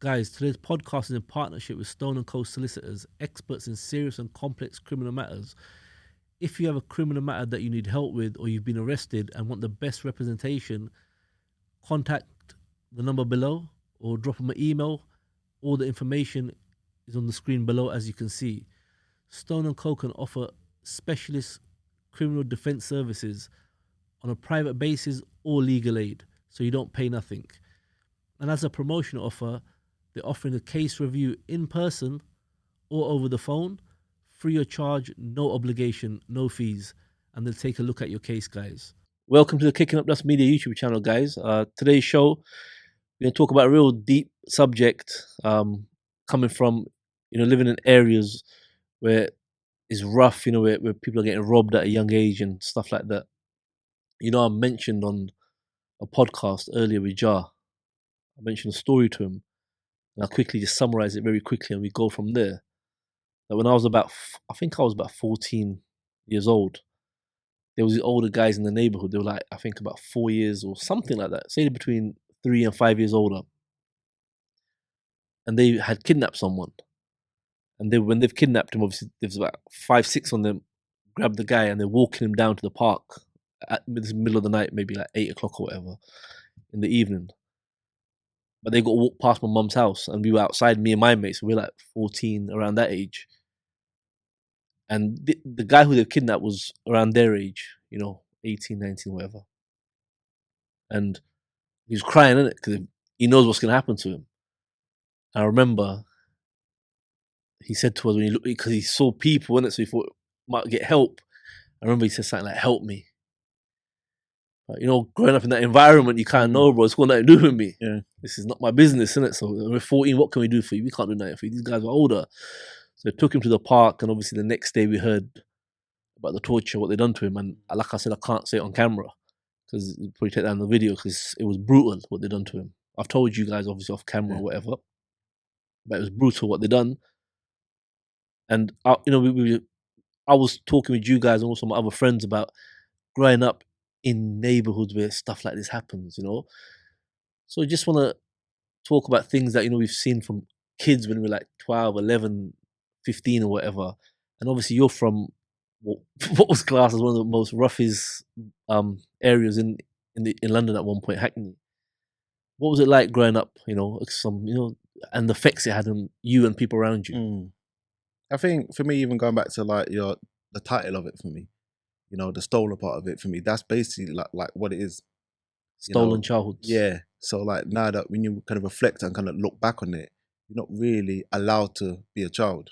Guys, today's podcast is in partnership with Stone and Co solicitors, experts in serious and complex criminal matters. If you have a criminal matter that you need help with or you've been arrested and want the best representation, contact the number below or drop them an email. All the information is on the screen below, as you can see. Stone and Co can offer specialist criminal defense services on a private basis or legal aid, so you don't pay nothing. And as a promotional offer, they're offering a case review in person or over the phone, free of charge, no obligation, no fees, and they'll take a look at your case, guys. Welcome to the Kicking Up Dust Media YouTube channel, guys. Today's show, we're going to talk about a real deep subject, coming from, living in areas where it's rough, where people are getting robbed at a young age and stuff like that. I mentioned on a podcast earlier with Jar, I mentioned a story to him, and I'll quickly just summarize it very quickly, and we go from there. That when I was I think I was about 14 years old, there was these older guys in the neighborhood. They were like, I think about 4 years or something like that, say between 3 and 5 years older, and they had kidnapped someone. And when they've kidnapped him, obviously there's about 5, 6 on them, grabbed the guy, and they're walking him down to the park at the middle of the night, maybe like 8 o'clock or whatever, in the evening. But they got to walk past my mum's house, and we were outside, me and my mates. So we were like 14, around that age. And the guy who they kidnapped was around their age, 18, 19, whatever. And he was crying, innit? Because he knows what's going to happen to him. I remember he said to us when he looked, because he saw people, innit? So he thought might get help. I remember he said something like, "Help me." But, growing up in that environment, you kind of know, bro, it's got nothing to do with me. Yeah. This is not my business, innit? So we're 14, what can we do for you? We can't do nothing for you. These guys are older. So they took him to the park, and obviously the next day we heard about the torture, what they done to him. And like I said, I can't say it on camera because you'll probably take down the video because it was brutal what they done to him. I've told you guys obviously off camera or whatever, but it was brutal what they done. And I was talking with you guys and also my other friends about growing up in neighborhoods where stuff like this happens. So I just want to talk about things that we've seen from kids when we're like 12, 11, 15 or whatever. And obviously you're from what was classed as one of the most roughest areas in London at one point, Hackney. What was it like growing up? And the effects it had on you and people around you. I think for me, even going back to like the title of it for me, the stolen part of it for me, that's basically like what it is. Stolen childhoods. Yeah. So like now that when you kind of reflect and kind of look back on it, you're not really allowed to be a child.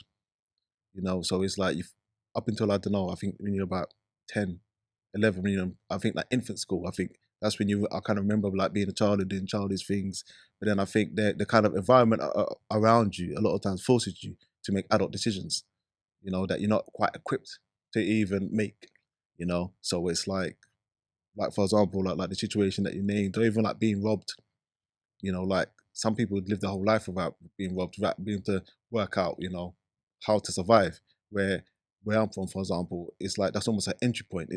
So it's like up until, I don't know, I think when you're about 10, 11, I think like infant school, I think that's when I kind of remember like being a child and doing childish things. But then I think the kind of environment around you a lot of times forces you to make adult decisions, that you're not quite equipped to even make, So it's like for example, like the situation that you named, or even like being robbed, like some people live their whole life without being robbed, without being able to work out, how to survive. Where I'm from, for example, it's like that's almost an entry point.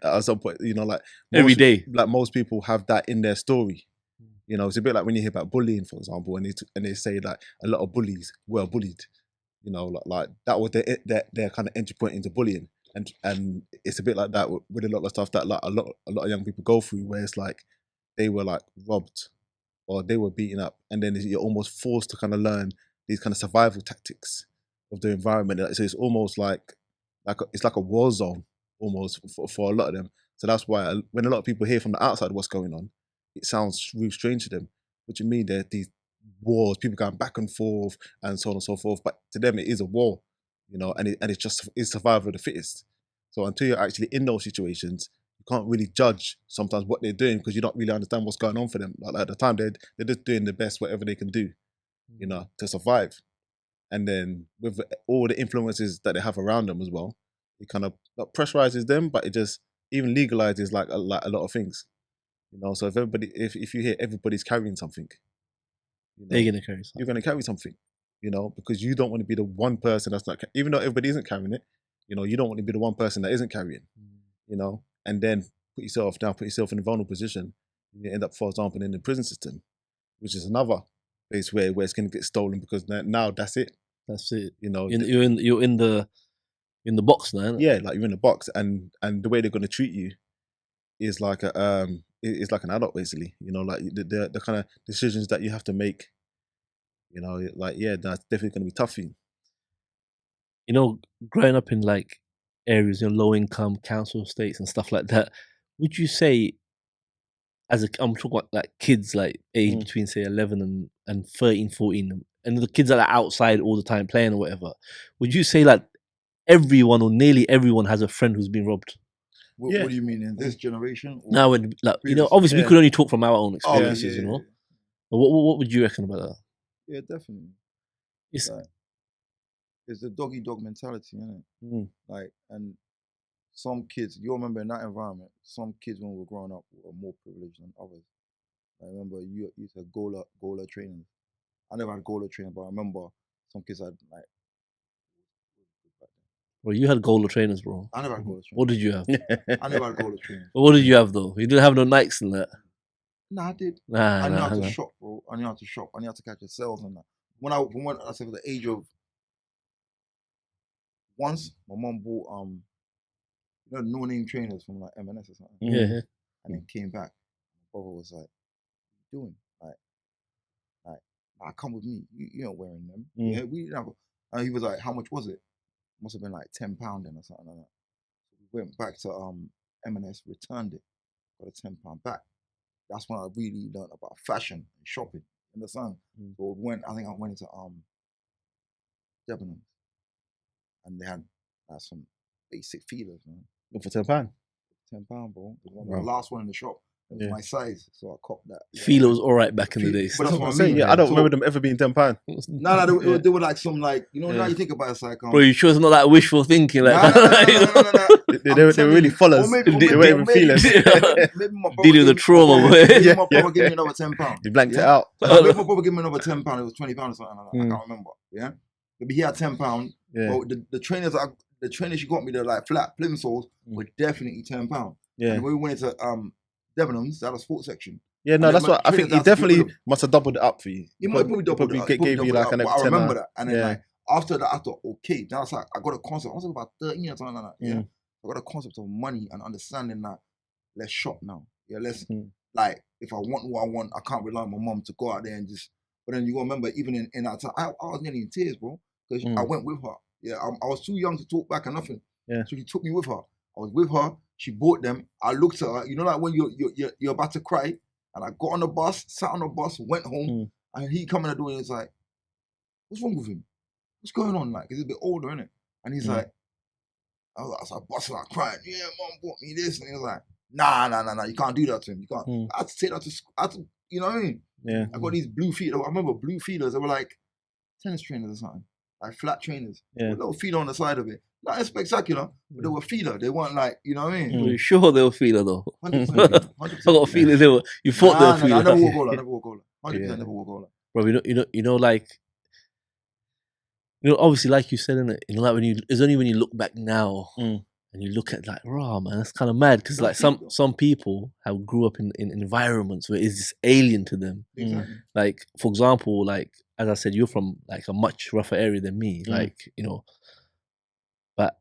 At some point, like Every day. like most people have that in their story. It's a bit like when you hear about bullying, for example, and they say like a lot of bullies were bullied. Like that was their kind of entry point into bullying, and it's a bit like that with a lot of stuff that like a lot of young people go through, where it's like they were like robbed or they were beaten up, and then you're almost forced to kind of learn these kind of survival tactics of the environment. So it's almost like it's like a war zone almost for a lot of them. So that's why when a lot of people hear from the outside what's going on, it sounds really strange to them. What do you mean there are these wars, people going back and forth and so on and so forth? But to them it is a war, and it's survival of the fittest. So until you're actually in those situations, you can't really judge sometimes what they're doing because you don't really understand what's going on for them. Like at the time they're just doing the best whatever they can do, to survive. And then with all the influences that they have around them as well, it kind of not pressurizes them, but it just even legalizes like a lot of things. So if you hear everybody's carrying something, they're gonna carry something. You're gonna carry something, because you don't want to be the one person that's not, even though everybody isn't carrying it, you don't want to be the one person that isn't carrying, and then put yourself in a vulnerable position. You end up, for example, in the prison system, which is another place where it's going to get stolen because now that's it. That's it. You know, You're in the box now. Innit? yeah, like you're in the box, and the way they're going to treat you is like is like an adult basically. You know, like the kind of decisions that you have to make. You know, like yeah, that's definitely going to be tough for you. You know, growing up in like areas, low income council estates and stuff like that, would you say, I'm talking about like kids like age between say 11 and 13, 14, and the kids that are outside all the time playing or whatever, would you say like everyone or nearly everyone has a friend who's been robbed? What do you mean in this generation? Now, when like obviously we could only talk from our own experiences, yeah. But what would you reckon about that? Yeah, definitely. It's the doggy dog mentality, isn't it? Like, and some kids, you remember in that environment, some kids when we were growing up were more privileged than others. I remember you had goaler trainers. I never had goaler trainers, but I remember some kids had like. Well, you had goaler trainers, bro. I never had goaler trainers. What did you have? I never had goaler trainers. What did you have though? You didn't have no Nikes and that. Nah, I did. I knew how to shop, bro. I knew how to shop. I knew how to catch the sales and that. When I said at the age of once, my mom bought no name trainers from like M&S or something. Yeah. And then came back. My brother was like, "What are you doing? Like, come with me. You ain't wearing them." Yeah, we didn't have. And he was like, "How much was it?" Must have been like £10 then or something like that. We went back to M&S, returned it, got a £10 back. That's when I really learned about fashion and shopping in the sun. So I think I went into Debenhams, and they had some basic feelers, man. For £10. £10, bro. It was the last one in the shop. It was my size, so I copped that. Yeah. Feeler was all right back in the days. But that's what I'm saying. Yeah, I don't remember them ever being £10. No, they were like some like now you think about it, it's like bro, you sure it's not like wishful thinking? Like they were really followers. They weren't even feelers. Maybe my brother dealing with the trauma. Maybe my brother gave me another £10. You blanked it out. So maybe my brother gave me another £10. It was £20 or something like that. I can't remember. Yeah, maybe he had £10. Yeah. But the trainers she got me, the like flat plimsolls were definitely £10. Yeah. And when we went to Debenhams, they had a sports section. Yeah, no, that's what I think. He definitely must have doubled it up for you. He might probably doubled it up. Gave you like an extra. I remember that, and then like after that, I thought, okay, now it's like I got a concept. I was about 13 or something like that. Yeah, I got a concept of money and understanding that. Let's shop now. Yeah, let's like if I want what I want, I can't rely on my mom to go out there and just. But then you gotta remember, even in that time, I was nearly in tears, bro, because I went with her. Yeah, I was too young to talk back or nothing. Yeah, so she took me with her. I was with her. She bought them. I looked at her. You know, like when you're about to cry. And I got on the bus, sat on the bus, went home, and he come in the door and he's like, "What's wrong with him? What's going on?" Like, he's a bit older, innit? And he's like, I was like busting out crying. Yeah, mom bought me this, and he was like, "Nah, you can't do that to him. You can't." I had to take that to school. You know what I mean? Yeah. I got these blue feelers. I remember blue feelers. They were like tennis trainers or something, like flat trainers. Yeah. With a little feeler on the side of it. Nothing spectacular, but they were feeler. They weren't like, you know what I mean? Are you sure they were feeler though? 100%. I got a feeling they were. You thought they were feeler. I never wore goaler. 100% never wore goaler. Bro, obviously, like you said, innit? Like it's only when you look back now and you look at like, raw man, that's kind of mad because like some people have grew up in environments where it's just alien to them. Exactly. Like for example, like as I said, you're from like a much rougher area than me. Like but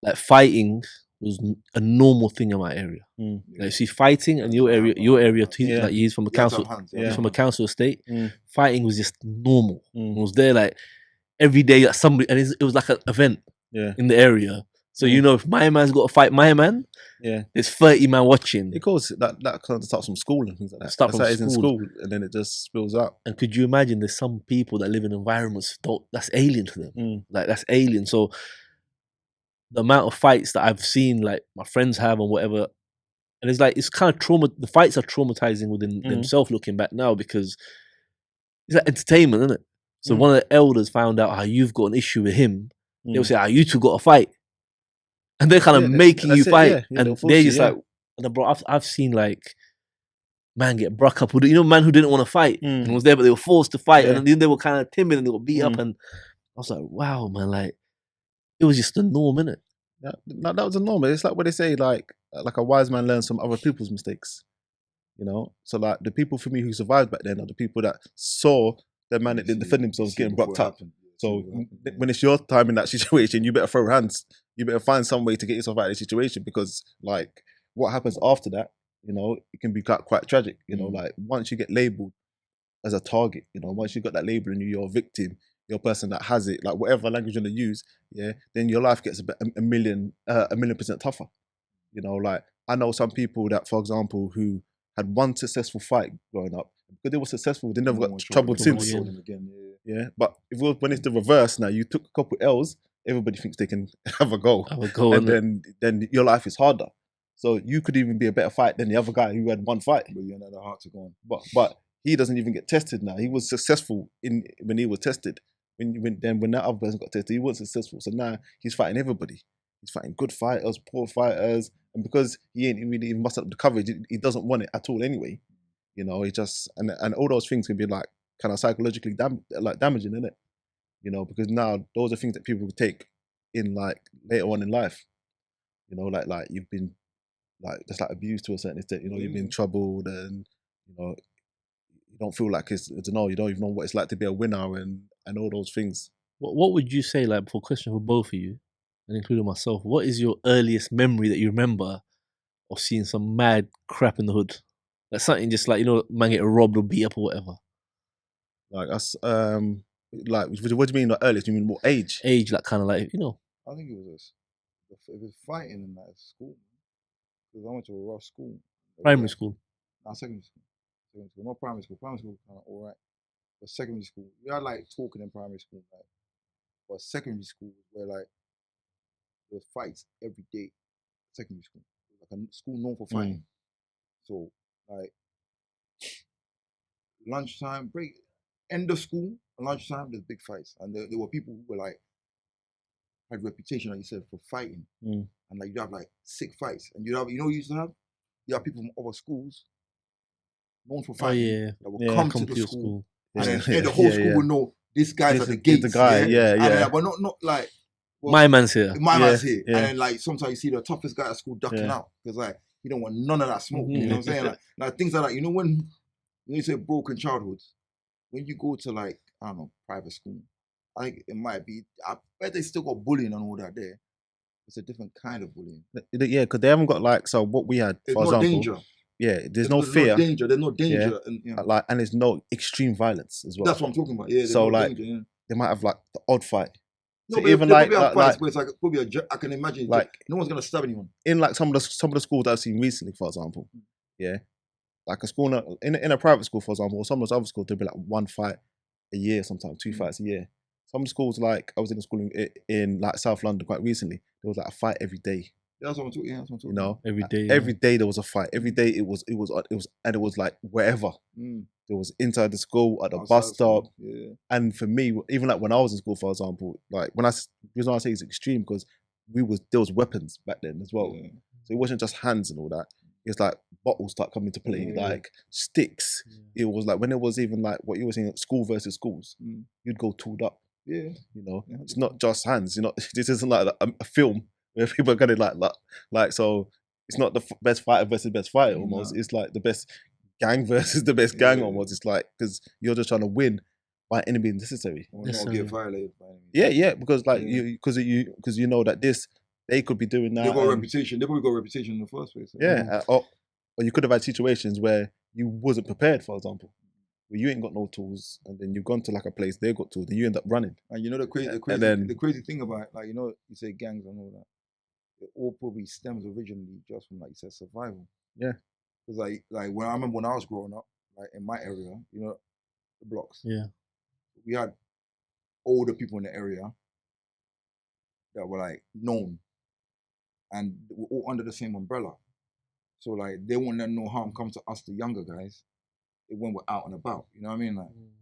like fighting was a normal thing in my area. Like see, fighting in your area too. Like he's from a council, he's from a council estate. Fighting was just normal. It was there like every day that somebody, and it was like an event in the area. So if my man's got to fight my man, there's 30 man watching. Of course, that kind of starts from school and things like that. That's in school, and then it just spills out. And could you imagine? There's some people that live in environments that's alien to them. Like that's alien. So the amount of fights that I've seen, like my friends have and whatever, and it's like it's kind of trauma. The fights are traumatizing within themselves. Looking back now, because it's like entertainment, isn't it? So one of the elders found out how you've got an issue with him. They'll say, "You two got to fight," and they're kind of making you fight, and they're just like, and bro, I've seen like man get broke up with man who didn't want to fight and was there, but they were forced to fight, and then they were kind of timid and they got beat up, and I was like, wow, man, like. It was just the norm, innit? That was a norm. It's like what they say, like a wise man learns from other people's mistakes. So like the people for me who survived back then are the people that saw the man that didn't defend themselves getting rocked up. So Yeah. when it's your time in that situation, you better throw hands. You better find some way to get yourself out of the situation, because like what happens after that, you know, it can be quite tragic. You know, like once you get labelled as a target, you know, once you got that label and you're a victim, you're a person that has it, like whatever language you're gonna use, yeah, then your life gets a million % tougher. You know, like I know some people that, for example, who had one successful fight growing up, because they were successful, they never got troubled since. Yeah, but when it's the reverse now, you took a couple L's, everybody thinks they can have a go, and then your life is harder. So you could even be a better fight than the other guy who had one fight. But you had the heart to go on. But he doesn't even get tested now. He was successful when he was tested. When that other person got tested, he wasn't successful. So now he's fighting everybody. He's fighting good fighters, poor fighters, and because he ain't really even mustered up the courage, he doesn't want it at all anyway. You know, he just and all those things can be like kind of psychologically damaging, isn't it? You know, because now those are things that people take in like later on in life. You know, like you've been like just like abused to a certain extent. You know, you've been troubled, and you know, you don't feel like it's, I don't know, you don't even know what it's like to be a winner and all those things. What would you say, like, for a question for both of you, and including myself, what is your earliest memory that you remember of seeing some mad crap in the hood? Like something just like, you know, man get robbed or beat up or whatever. Like us, like what do you mean like earliest? Do you mean what age? Age, like kind of like, you know. I think it was fighting in that school. Because I went to a rough school. Primary school. No, secondary school. Not primary school. Primary school was kind of all right. But secondary school, we had like talking in primary school, like, but secondary school was where like there was fights every day. Secondary school, like a school known for fighting. So like lunchtime break, end of school, lunchtime there's big fights, and there were people who were like had reputation, like you said, for fighting, and like you have like sick fights, and you have, you know, you have people from other schools known for fighting that will come to the school. And then the whole school will know this guy's at the gates. The guy, and, but not like, well, my man's here. My man's here. And then like sometimes you see the toughest guy at school ducking out because like he don't want none of that smoke. You know what I'm saying? Like things like that. You know when you say broken childhoods, when you go to like, I don't know, private school, I think it might be. I bet they still got bullying and all that there. It's a different kind of bullying. Yeah, because they haven't got like, so what we had, for example. Danger. Yeah, there's no fear. There's no danger. Yeah. Like, and there's no extreme violence as well. That's what I'm talking about. Yeah. So no like, danger, they might have like the odd fight. No, so but even like, fights, but it's like probably I can imagine like no one's gonna stab anyone. In like some of the schools that I've seen recently, for example, like a school in a private school, for example, or some of those other schools, there'll be like one fight a year, sometimes 2 fights a year. Some schools, like I was in a school in like South London quite recently, there was like a fight every day. Yeah, that's what I'm talking. Yeah, that's what I'm talking. You know, every day. Every day there was a fight. Every day it was, and it was like wherever. There was inside the school, at the bus stop. Yeah. And for me, even like when I was in school, for example, like the reason I say it's extreme because there was weapons back then as well. Yeah. So it wasn't just hands and all that. It's like bottles start coming to play, like sticks. Yeah. It was like when it was even like what you were saying, school versus schools, you'd go tooled up. Yeah. You know, it's not just hands. You know, this isn't like a film where people are gonna like so. It's not the best fighter versus best fighter almost. It's like the best gang versus the best gang almost. It's like because you're just trying to win by any means necessary. Or not get violated by any means. Yeah, because like because you know that they could be doing that. They got a reputation. They probably got a reputation in the first place. Yeah, or you could have had situations where you wasn't prepared, for example. Where you ain't got no tools, and then you've gone to like a place they got tools, and you end up running. And you know the crazy thing about it, like, you know, you say gangs and all that, it all probably stems originally just from, like you said, survival. Yeah. Because like when I remember when I was growing up, like in my area, you know, the blocks. Yeah. We had older people in the area that were like known, and we're all under the same umbrella. So like they won't let no harm come to us, the younger guys, when we're out and about. You know what I mean?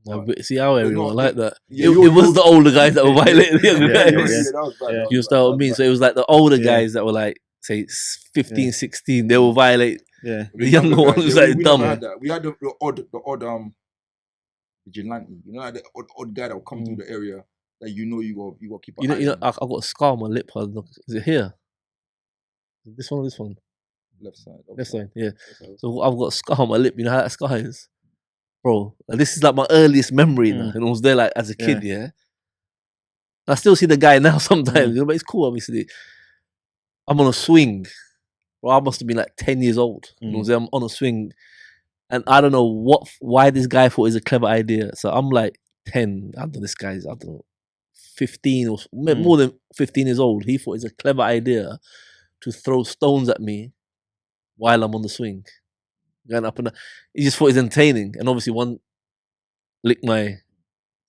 Like, see, our area was like that. Yeah, it was the older guys that were violating the younger guys. You understand what I mean? So it was like the older guys that were like, say, 15, 16, they will violate. Yeah. The younger ones was like dumb. We had the odd vigilante. You know, like the odd guy that will come through the area that you got to keep an eye on. You know, I got a scar on my lip. Is it here? This one or this one? Left side. Left side, yeah. So I've got a scar on my lip. You know how that scar is? bro. Like, this is like my earliest memory now, and I was there like as a kid. Yeah, I still see the guy now sometimes, you know, but it's cool. Obviously, I'm on a swing. Bro, I must have been like 10 years old. You know, I'm on a swing, and I don't know why this guy thought it was a clever idea. So I'm like 10. I don't know, this guy's, I don't know, 15 or more than 15 years old. He thought it's a clever idea to throw stones at me while I'm on the swing, going up and down. He just thought it's entertaining, and obviously one licked my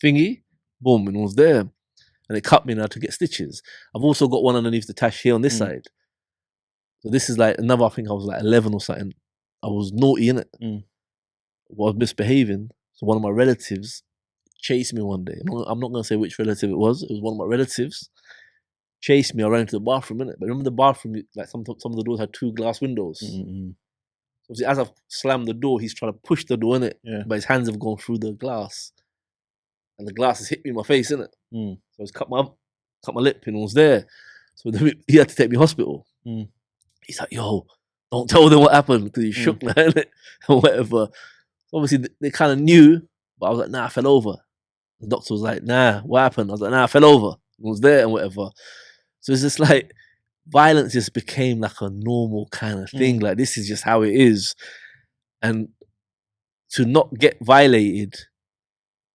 thingy, boom, and it was there, and it cut me, and I had to get stitches. I've also got one underneath the tash here on this side. So this is like another. I think I was like 11 or something. I was naughty in it. I was misbehaving. So one of my relatives chased me one day. I'm not gonna say which relative it was. It was one of my relatives. Chased me. I ran into the bathroom, innit? But remember the bathroom, like some of the doors had 2 glass windows. Obviously, as I've slammed the door, he's trying to push the door, innit? But his hands have gone through the glass, and the glass has hit me in my face, innit? So it's cut my lip, and it was there. So he had to take me to hospital. He's like, "Yo, don't tell them what happened," because he shook like innit? Or whatever. Obviously, they kind of knew, but I was like, "Nah, I fell over." The doctor was like, "Nah, what happened?" I was like, "Nah, I fell over." It was there and whatever. So it's just like violence just became like a normal kind of thing. Like, this is just how it is. And to not get violated,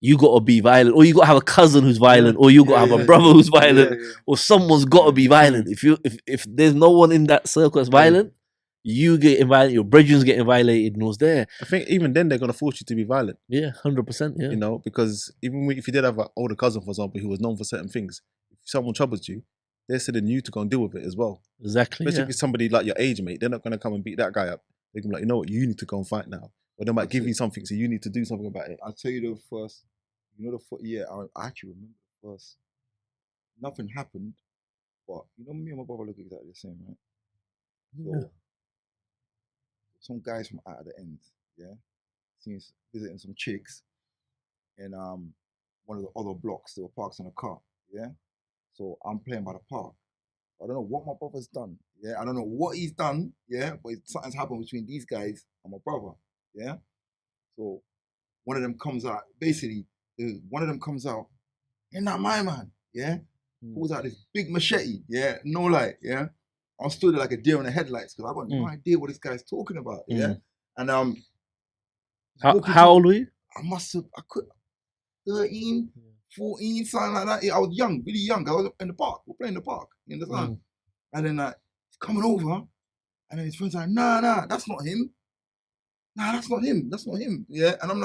you got to be violent, or you got to have a cousin who's violent, or you got to have a brother who's violent, or someone's got to be violent. If there's no one in that circle that's violent, you getting violent, your brethren's getting violated, and was there. I think even then they're gonna force you to be violent. Yeah, 100%. Yeah, you know, because even if you did have an older cousin, for example, who was known for certain things, if someone troubles you, they're sending you to go and deal with it as well. Exactly. Especially if it's somebody like your age mate, they're not gonna come and beat that guy up. They're gonna be like, you know what, you need to go and fight now, or they might give you something, so you need to do something about it. I'll tell you the first. I actually remember the first. Nothing happened, but you know, me and my brother look exactly the same, right? So, some guys from out of the end, seems visiting some chicks in one of the other blocks. They were parked in a car, So I'm playing by the park. I don't know what my brother's done, I don't know what he's done, but something's happened between these guys and my brother, So one of them comes out, "You're not my man," pulls out this big machete, no light, I stood there like a deer in the headlights because I got no idea what this guy's talking about, and how old were you? I could 13, 14, something like that. I was young, really young. I was in the park. We're playing in the park, you understand? And then he's coming over, and then his friends are like, nah, that's not him. Nah, that's not him. That's not him. And I'm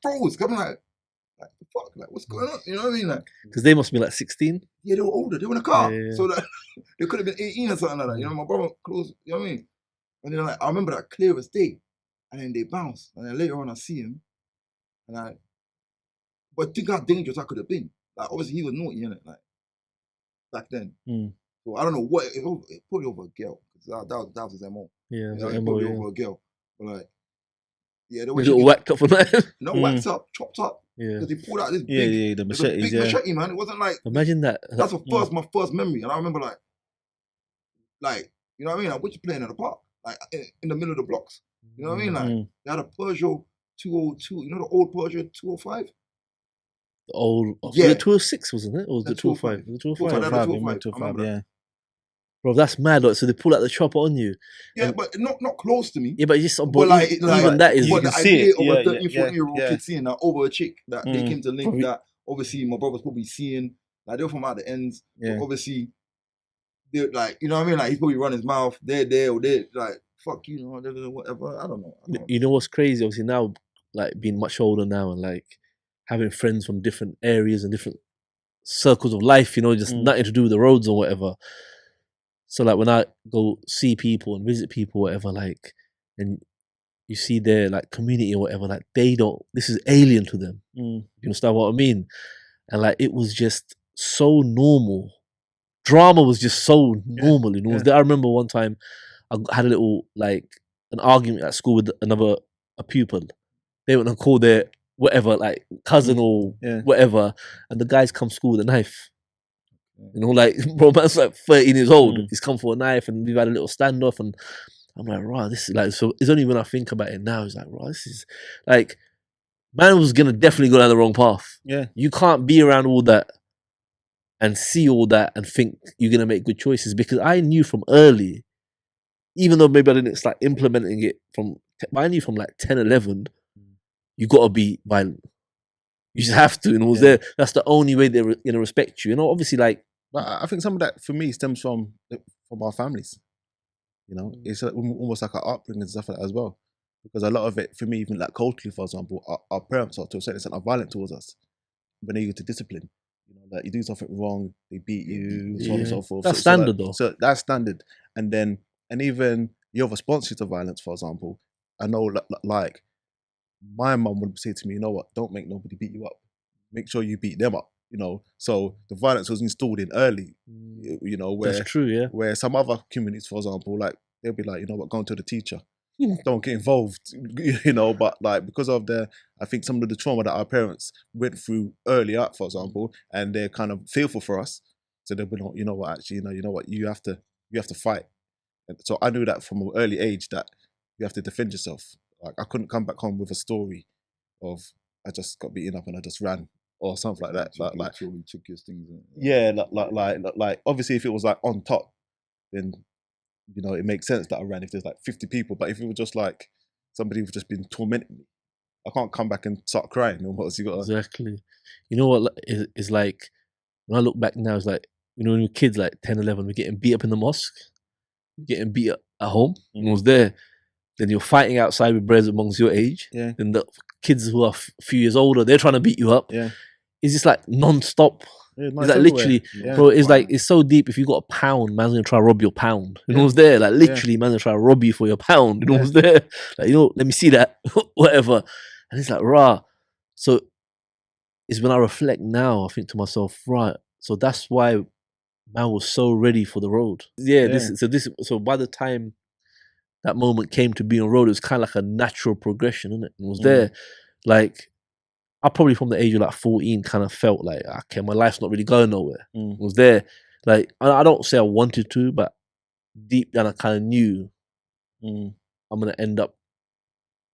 froze. I'm like, the fuck? Like, what's going on? You know what I mean? Like, because they must be like 16. Yeah, they were older. They were in a car. So that they could have been 18 or something like that. You know, my brother close, you know what I mean? And then I remember that clear as day. And then they bounced. And then later on I see him. But think how dangerous I could have been. Like, obviously he was naughty, innit? Like, back then. So I don't know what, it probably over a girl. That was his MO. Yeah, probably over a girl. But like, the way was it whacked up for that? No, whacked up, chopped up. Yeah. Because he pulled out this big, the machetes, machete, man. It wasn't like, imagine that. That's my first memory. And I remember like, you know what I mean? Like, we're just playing at the park, like in the middle of the blocks. You know what I mean? Like, they had a Peugeot 202, you know the old Peugeot 205? The old, the 206, wasn't it? Or was it 205? The 205. 205, Bro, that's mad. Like, so they pull out the chopper on you. Yeah, but not close to me. Yeah, but just but like, even that is, but you the can see idea it. of a 13, 14-year-old kid seeing that over a chick that they came to link that obviously my brother's probably seeing, like, they're from out the ends. But obviously, they're like, you know what I mean? Like, he's probably run his mouth, they're there, or they're like, fuck you, whatever. I don't know. You know what's crazy? Obviously now, like, being much older now and like having friends from different areas and different circles of life, you know, just nothing to do with the roads or whatever. So like when I go see people and visit people, whatever, like, and you see their like community or whatever, like this is alien to them. You understand what I mean? And like, it was just so normal. Drama was just so normal, you know. I remember one time I had a little, like, an argument at school with a pupil. They went and called their whatever, like, cousin or whatever, and the guys come to school with a knife. You know, like, bro, man's like 13 years old. He's come for a knife, and we've had a little standoff, and I'm like, right, this is like, so it's only when I think about it now, it's like, right, this is like, man was gonna definitely go down the wrong path. Yeah. You can't be around all that and see all that and think you're gonna make good choices, because I knew from early, even though maybe I didn't start implementing it but I knew from like 10, 11, you gotta be violent. You just have to, and it was there. That's the only way they're gonna respect you. You know, obviously, like. But I think some of that for me stems from our families. You know, it's almost like our upbringing and stuff like that as well. Because a lot of it, for me, even like culturally, for example, our parents are to a certain extent are violent towards us when they use to discipline. You know, that you do something wrong, they beat you, so on and so forth. That's standard, though. So that's standard. And even your responses to violence, for example, I know like my mum would say to me, you know what, don't make nobody beat you up. Make sure you beat them up. You know, so the violence was installed in early. You know, where That's true, yeah. Where some other communities, for example, like they'll be like, you know what, go to the teacher. Don't get involved, you know, but like because of I think some of the trauma that our parents went through early up, for example, and they're kind of fearful for us. So they'll be like, you know what, actually, you know what, you have to fight. And so I knew that from an early age that you have to defend yourself. Like I couldn't come back home with a story of I just got beaten up and I just ran or something like that. Like he took his things. Yeah, like obviously if it was like on top, then you know, it makes sense that I ran if there's like 50 people. But if it was just like somebody who's just been tormenting me, I can't come back and start crying. Almost, you got Exactly. You know what? It's like when I look back now, it's like, you know, when we were kids, like 10, 11, we're getting beat up in the mosque, we're getting beat up at home. And I was there. Then you're fighting outside with brothers amongst your age. Yeah. Then the kids who are a few years older, they're trying to beat you up. Yeah. It's just like non-stop. Yeah, it's like literally, bro, it's like, it's so deep. If you got a pound, man's gonna try to rob your pound. You know what's there? Like literally, man's gonna try to rob you for your pound. You know what's there? Like, you know, let me see that, whatever. And it's like, rah. So it's when I reflect now, I think to myself, right, so that's why man was so ready for the road. So by the time that moment came to be on road, it was kind of like a natural progression, isn't it? It was there. Like, I probably from the age of like 14 kind of felt like, okay, my life's not really going nowhere. It was there. Like, I don't say I wanted to, but deep down I kind of knew I'm going to end up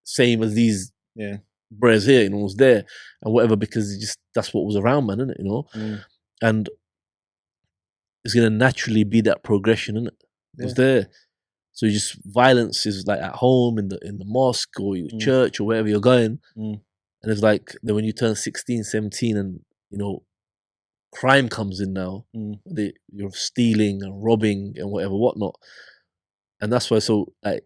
same as these bros here, you know, it was there and whatever, because that's what was around, man, innit, you know? And it's going to naturally be that progression, innit? It was there. So violence is like at home, in the mosque or your church or wherever you're going. And it's like, then when you turn 16, 17 and, you know, crime comes in now, you're stealing and robbing and whatnot. And that's why, so like,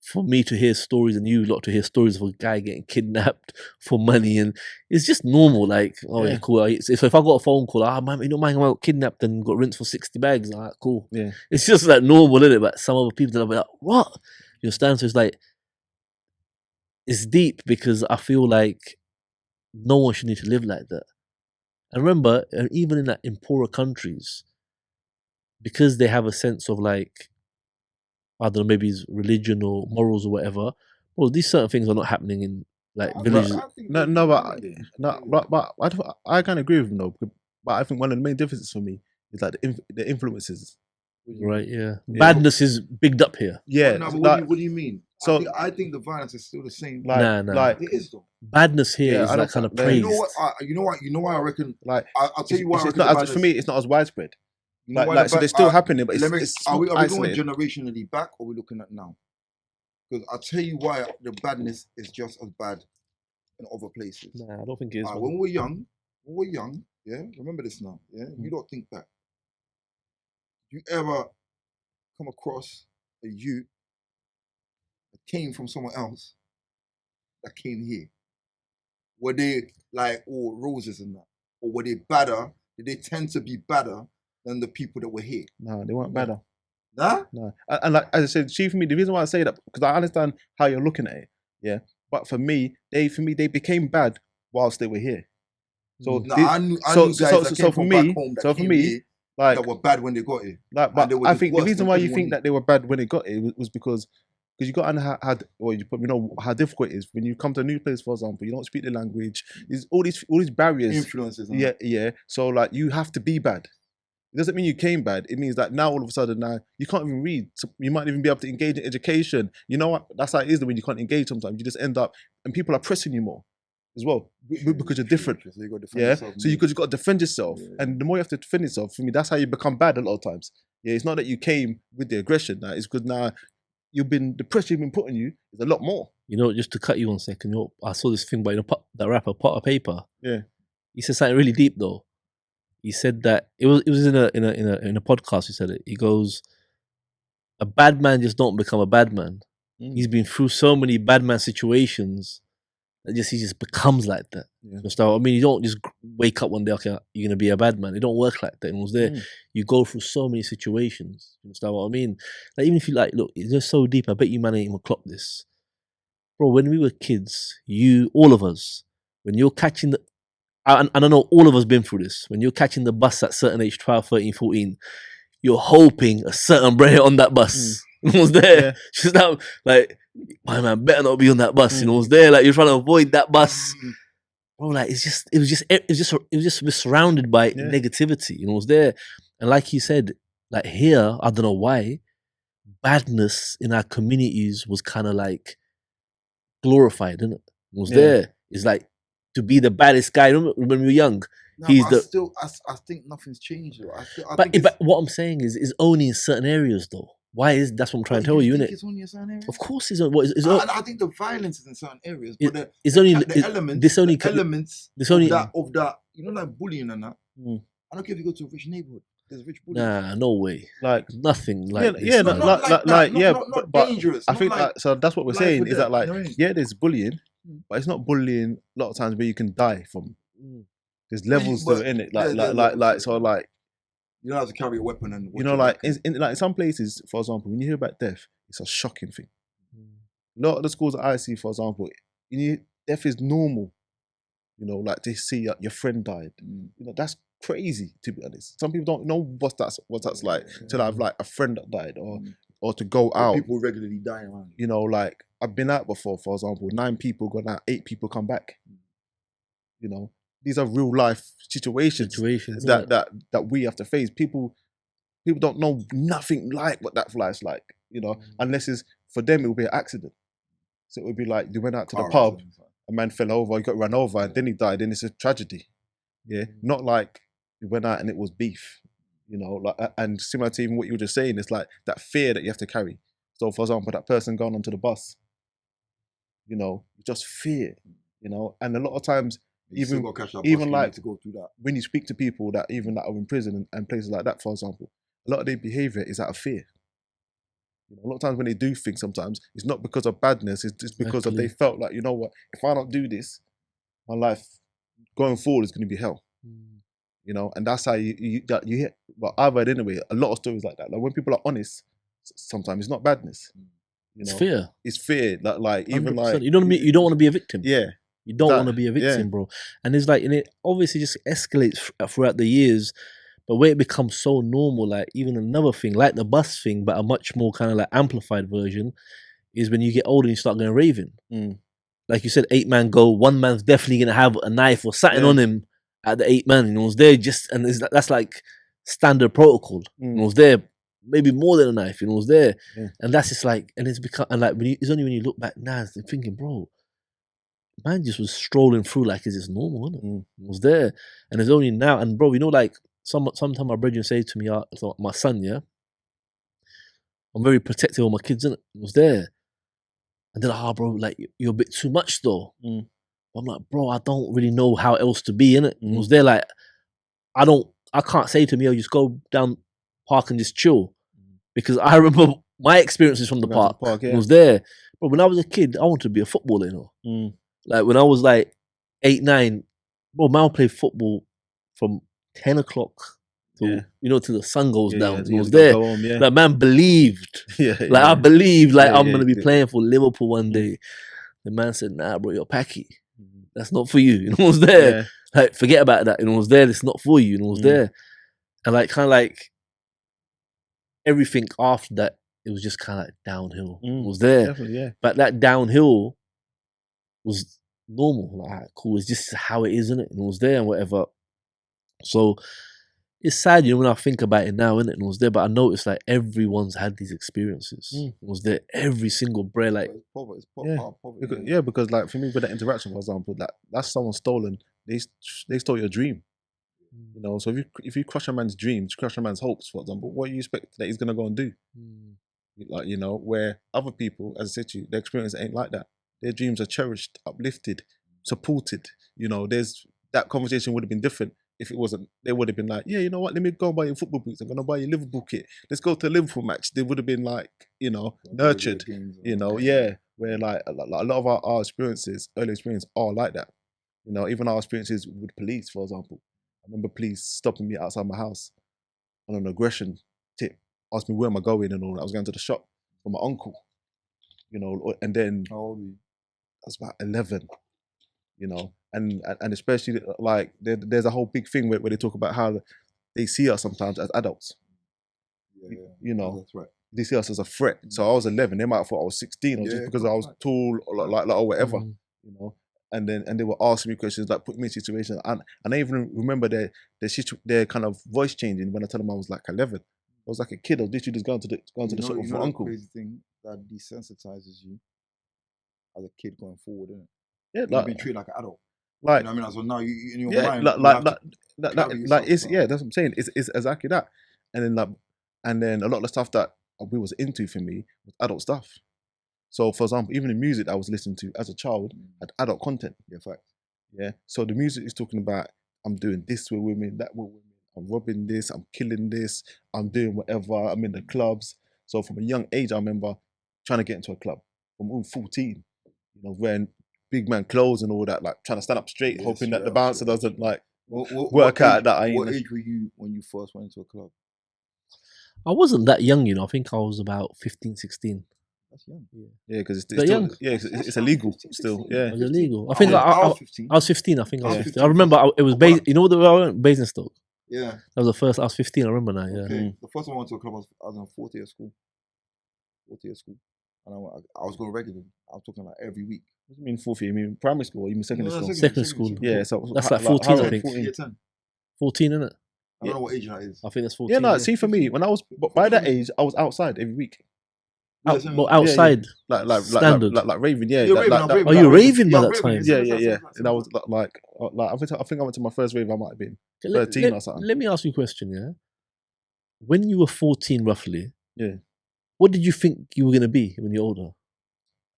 for me to hear stories and you lot to hear stories of a guy getting kidnapped for money, and it's just normal, like, oh yeah, cool. So if I got a phone call, man, you know, man got kidnapped and got rinsed for 60 bags, like, cool. Yeah. It's just like normal, isn't it? But some other people that are like, what? You understand? So it's like, it's deep, because I feel like no one should need to live like that. And remember, even in poorer countries, because they have a sense of like, I don't know, maybe it's religion or morals or whatever, well, these certain things are not happening in like villages. But I can't agree with him though. But I think one of the main differences for me is like the influences. Right, yeah. Badness is bigged up here. Yeah. No, but what do you mean? So I think the violence is still the same. Nah. Like, it is though. Badness here is like kind of praised. You know what I reckon? Like, I'll tell you why. It's not for me. It's not as widespread. So they're still happening, but are we going generationally back, or are we looking at now? Because I'll tell you why the badness is just as bad in other places. Nah, I don't think it is. When we're young, yeah. Remember this now, yeah. You don't think back. You ever come across a youth that came from somewhere else that came here? Were they like all roses and that, or were they badder? Did they tend to be badder than the people that were here? No, they weren't better. Nah? No. And like as I said, chief, for me, the reason why I say that, because I understand how you're looking at it, yeah. But for me, they became bad whilst they were here. So I knew guys that came from back home like, that were bad when they got here. Like, but I think the reason why you think that they were bad when they got here was because you got to know how difficult it is when you come to a new place. For example, you don't speak the language. There's all these barriers, influences. Yeah. So like, you have to be bad. It doesn't mean you came bad. It means that now all of a sudden now you can't even read. So you might even be able to engage in education. You know what? That's how it is when you can't engage sometimes. You just end up and people are pressing you more as well because you're different. So you got to defend Yeah. yourself So you've got to defend yourself, Yeah. and the more you have to defend yourself, for me, that's how you become bad a lot of times. Yeah, it's not that you came with the aggression. Now it's because now the pressure you've been putting you is a lot more. You know, just to cut you 1 second, I saw this thing by that rapper Potter Paper. Yeah. He said something really deep though. He said that it was in a podcast. He said it. He goes, "A bad man just don't become a bad man. He's been through so many bad man situations that he just becomes like that." Yeah. So I mean, you don't just wake up one day, okay, you're gonna be a bad man. It don't work like that. It was there. You go through so many situations. You understand what I mean? Like even if you like, look, it's just so deep. I bet you man ain't even clock this, bro. When we were kids, all of us, when you're catching the, and I know all of us been through this. When you're catching the bus at certain age, 12, 13, 14, you're hoping a certain brain on that bus was there. Yeah. Just now, like, my man better not be on that bus. You know, was there. Like you're trying to avoid that bus. Bro, like it was just surrounded by negativity. You know, was there. And like you said, like here, I don't know why, badness in our communities was kind of like glorified, isn't it? It was there. It's like to be the baddest guy. Remember when we were young? No, He's I think nothing's changed though. But what I'm saying is only in certain areas though. Why is that's what I'm trying to tell you, innit? It's only in certain areas? Of course, it's on. I think the violence is in certain areas, but it's only the elements of that, you know, like bullying and that. I don't care if you go to a rich neighborhood. There's rich bullying. Nah, no way. Like nothing. Like not but dangerous. I think like, so. That's what we're saying is that like there's bullying, but it's not bullying. A lot of times where you can die from. There's levels to it, innit? Like so like. You don't have to carry a weapon and you know, like in some places, for example, when you hear about death, it's a shocking thing. A lot of the schools that I see, for example, death is normal. You know, like to see your friend died. You know, that's crazy to be honest. Some people don't know what that's like to have like a friend that died or to go out. People regularly die around. You know, like I've been out before, for example, 9 people gone out, 8 people come back. You know. These are real life situations that we have to face. People don't know nothing like what that life's like, you know, unless it's for them it will be an accident. So it would be like they went out to the pub, a man fell over, he got run over, and then he died. Then it's a tragedy. Yeah, not like he went out and it was beef, you know. Like and similar to even what you were just saying, it's like that fear that you have to carry. So for example, that person going onto the bus, you know, just fear, you know, and a lot of times. Even like to go through that. When you speak to people that even that are in prison and places like that, for example, a lot of their behaviour is out of fear. You know, a lot of times when they do things, sometimes it's not because of badness; it's just because of they felt like, you know what, if I don't do this, my life going forward is going to be hell. You know, and that's how you hear. Well, I've heard anyway a lot of stories like that. Like when people are honest, sometimes it's not badness. You know, it's fear. It's fear. Like even like you don't want to be a victim. Yeah. You don't want to be a victim, bro. And it's like, and it obviously just escalates throughout the years. But where it becomes so normal, like even another thing, like the bus thing, but a much more kind of like amplified version, is when you get older and you start going raving. Like you said, 8-man go, one man's definitely gonna have a knife or something on him at the 8-man. You know, it's there and that's like standard protocol. You know, it's there. Maybe more than a knife. You know, it's there, and that's just like, and it's become, and like it's only when you look back now, you're thinking, bro. Man just was strolling through like it's just normal, isn't it? It was there. And it's only now, and bro, you know, like sometimes my brethren say to me, my son, yeah, I'm very protective of my kids, innit? It was there. And then, bro, like you're a bit too much though. I'm like, bro, I don't really know how else to be, innit? It was there, like, I can't say to me, just go down park and just chill. Because I remember my experiences from the park. It was there. But when I was a kid, I wanted to be a footballer, you know. Like when I was like 8, 9, bro, man would play football from 10 o'clock till till the sun goes down. It was there. Like man believed. I believed like I'm gonna be playing for Liverpool one day. The man said, nah, bro, you're packy. That's not for you. You know, it was there. Like forget about that. You know, it was there. It's not for you. You know, it was there. And like kind of like everything after that, it was just kind of like downhill. It was there. Definitely, but that downhill was normal, like cool. It's just how it is, isn't it? And it was there and whatever. So It's sad, when I think about it now, innit? And it was there, but I noticed like everyone's had these experiences. It was there every single brer, like It's poverty. It's Yeah. part of poverty. Because like for me with that interaction, for example, that's someone stolen. They stole your dream. So if you crush a man's dreams, crush a man's hopes, for example, what do you expect that he's gonna go and do? Like where other people, as I said to you, their experience ain't like that. Their dreams are cherished, uplifted, supported. There's that conversation would have been different if it wasn't. They would have been like, yeah, you know what? Let me go and buy your football boots. I'm gonna buy your Liverpool kit. Let's go to a Liverpool match. They would have been like, nurtured. Yeah. Where like a lot of our experiences, early experience, are like that. Even our experiences with police, for example. I remember police stopping me outside my house on an aggression tip, asked me where am I going and all that. I was going to the shop for my uncle, and then How old are you? I was about 11, and especially like there's a whole big thing where they talk about how they see us sometimes as adults. That's right. They see us as a threat. So I was 11. They might have thought I was 16, or just because I was tall, or like or whatever, And they were asking me questions, like putting me in situations, and I even remember their kind of voice changing when I told them I was like 11. I was like a kid. I was literally just going to the shop with my uncle. Crazy thing that desensitizes you as a kid going forward, isn't it? Yeah, You've been treated like an adult. Like, I mean, so now you in your yeah, mind, it's that's what I'm saying. It's exactly that, and then a lot of the stuff that we was into for me was adult stuff. So, for example, even the music I was listening to as a child had adult content. Yeah, fact. Yeah. So the music is talking about I'm doing this with women, that with women. I'm robbing this. I'm killing this. I'm doing whatever. I'm in the clubs. So from a young age, I remember trying to get into a club. From 14, wearing big man clothes and all that, like trying to stand up straight, hoping that the bouncer doesn't like work out that I ain't. What age were you when you first went into a club? I wasn't that young, I think I was about 15, 16. That's young. Yeah, because it's still young. Yeah, it's illegal 15, still. 16. Yeah, It was illegal. I think I was 15. I was 15. I think I was Yeah. 15. I remember it was Basingstoke. Yeah. That was the first. I was 15. I remember now. Yeah. Okay. The first time I went to a club, I was in fourth year school. And I was going regularly. I was talking like every week. What do you mean fourth year? You mean primary school or you mean secondary school? Secondary school. Yeah, so That's like 14, I think. 14. Year 10. 14, isn't it? I don't know what age that is. I think that's 14. Yeah, no. See, for me, when I was by that age, I was outside every week. Outside, standard, like raving. Yeah, You're raving, I'm raving. Oh, you were raving by Yeah, that time. Yeah. And I was like I think I went to my first rave. I might have been 13 or something. Let me ask you a question. Yeah, when you were 14, roughly. Yeah. What did you think you were gonna be when you're older?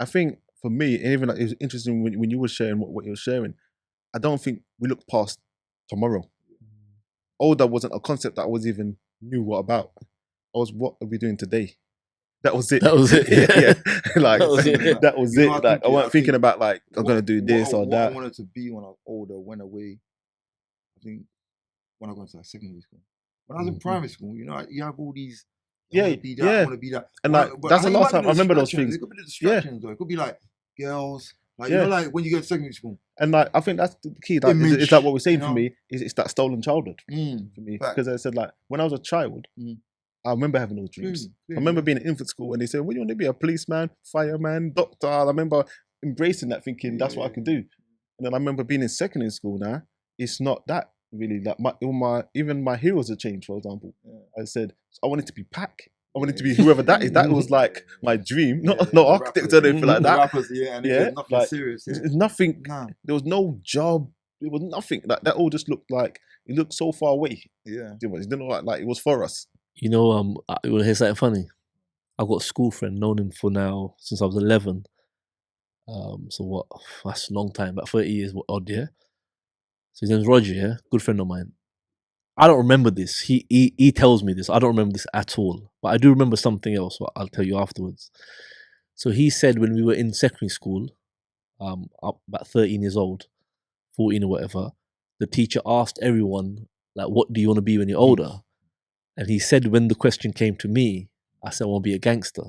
I think for me, and even like, it was interesting when you were sharing what you were sharing. I don't think we looked past tomorrow. Older wasn't a concept that I was even knew what about. I was, what are we doing today? That was it. That was it. Yeah. Like That was it. that was it. Like I wasn't thinking about like I'm gonna do this or what that. I wanted to be when I was older went away. I think when I got to like secondary school. When I was in primary school, you have all these. I want to be that. I want to be that. And like but that's the I think last time I remember those things. It could be the distractions though. It could be like girls. Like like when you go to secondary school. And like I think that's the key. Like it's like what we're saying for me is it's that stolen childhood for me. Because I said like when I was a child, I remember having those dreams. I remember being in infant school and they said, "What do you want to be? A policeman, fireman, doctor?" I remember embracing that, thinking that's what I could do. And then I remember being in secondary school. Now it's not that really. Like even my heroes have changed. For example, I said I wanted to be Pac. I wanted to be whoever that is. That was like my dream. Not architect or anything like that. Rappers, and nothing like, serious. Yeah. Nothing. Nah. There was no job. There was nothing. That all just looked like it looked so far away. Yeah, it didn't look like it was for us. You want to hear something funny? I've got a school friend, known him for now since I was 11. So what? That's a long time, about 30 years odd, yeah. So his name's Roger, yeah, good friend of mine. I don't remember this. He tells me this. I don't remember this at all. But I do remember something else. What I'll tell you afterwards. So he said when we were in secondary school, about 13 years old, 14 or whatever, the teacher asked everyone like, "What do you want to be when you're older?" And he said when the question came to me, I said I want to be a gangster.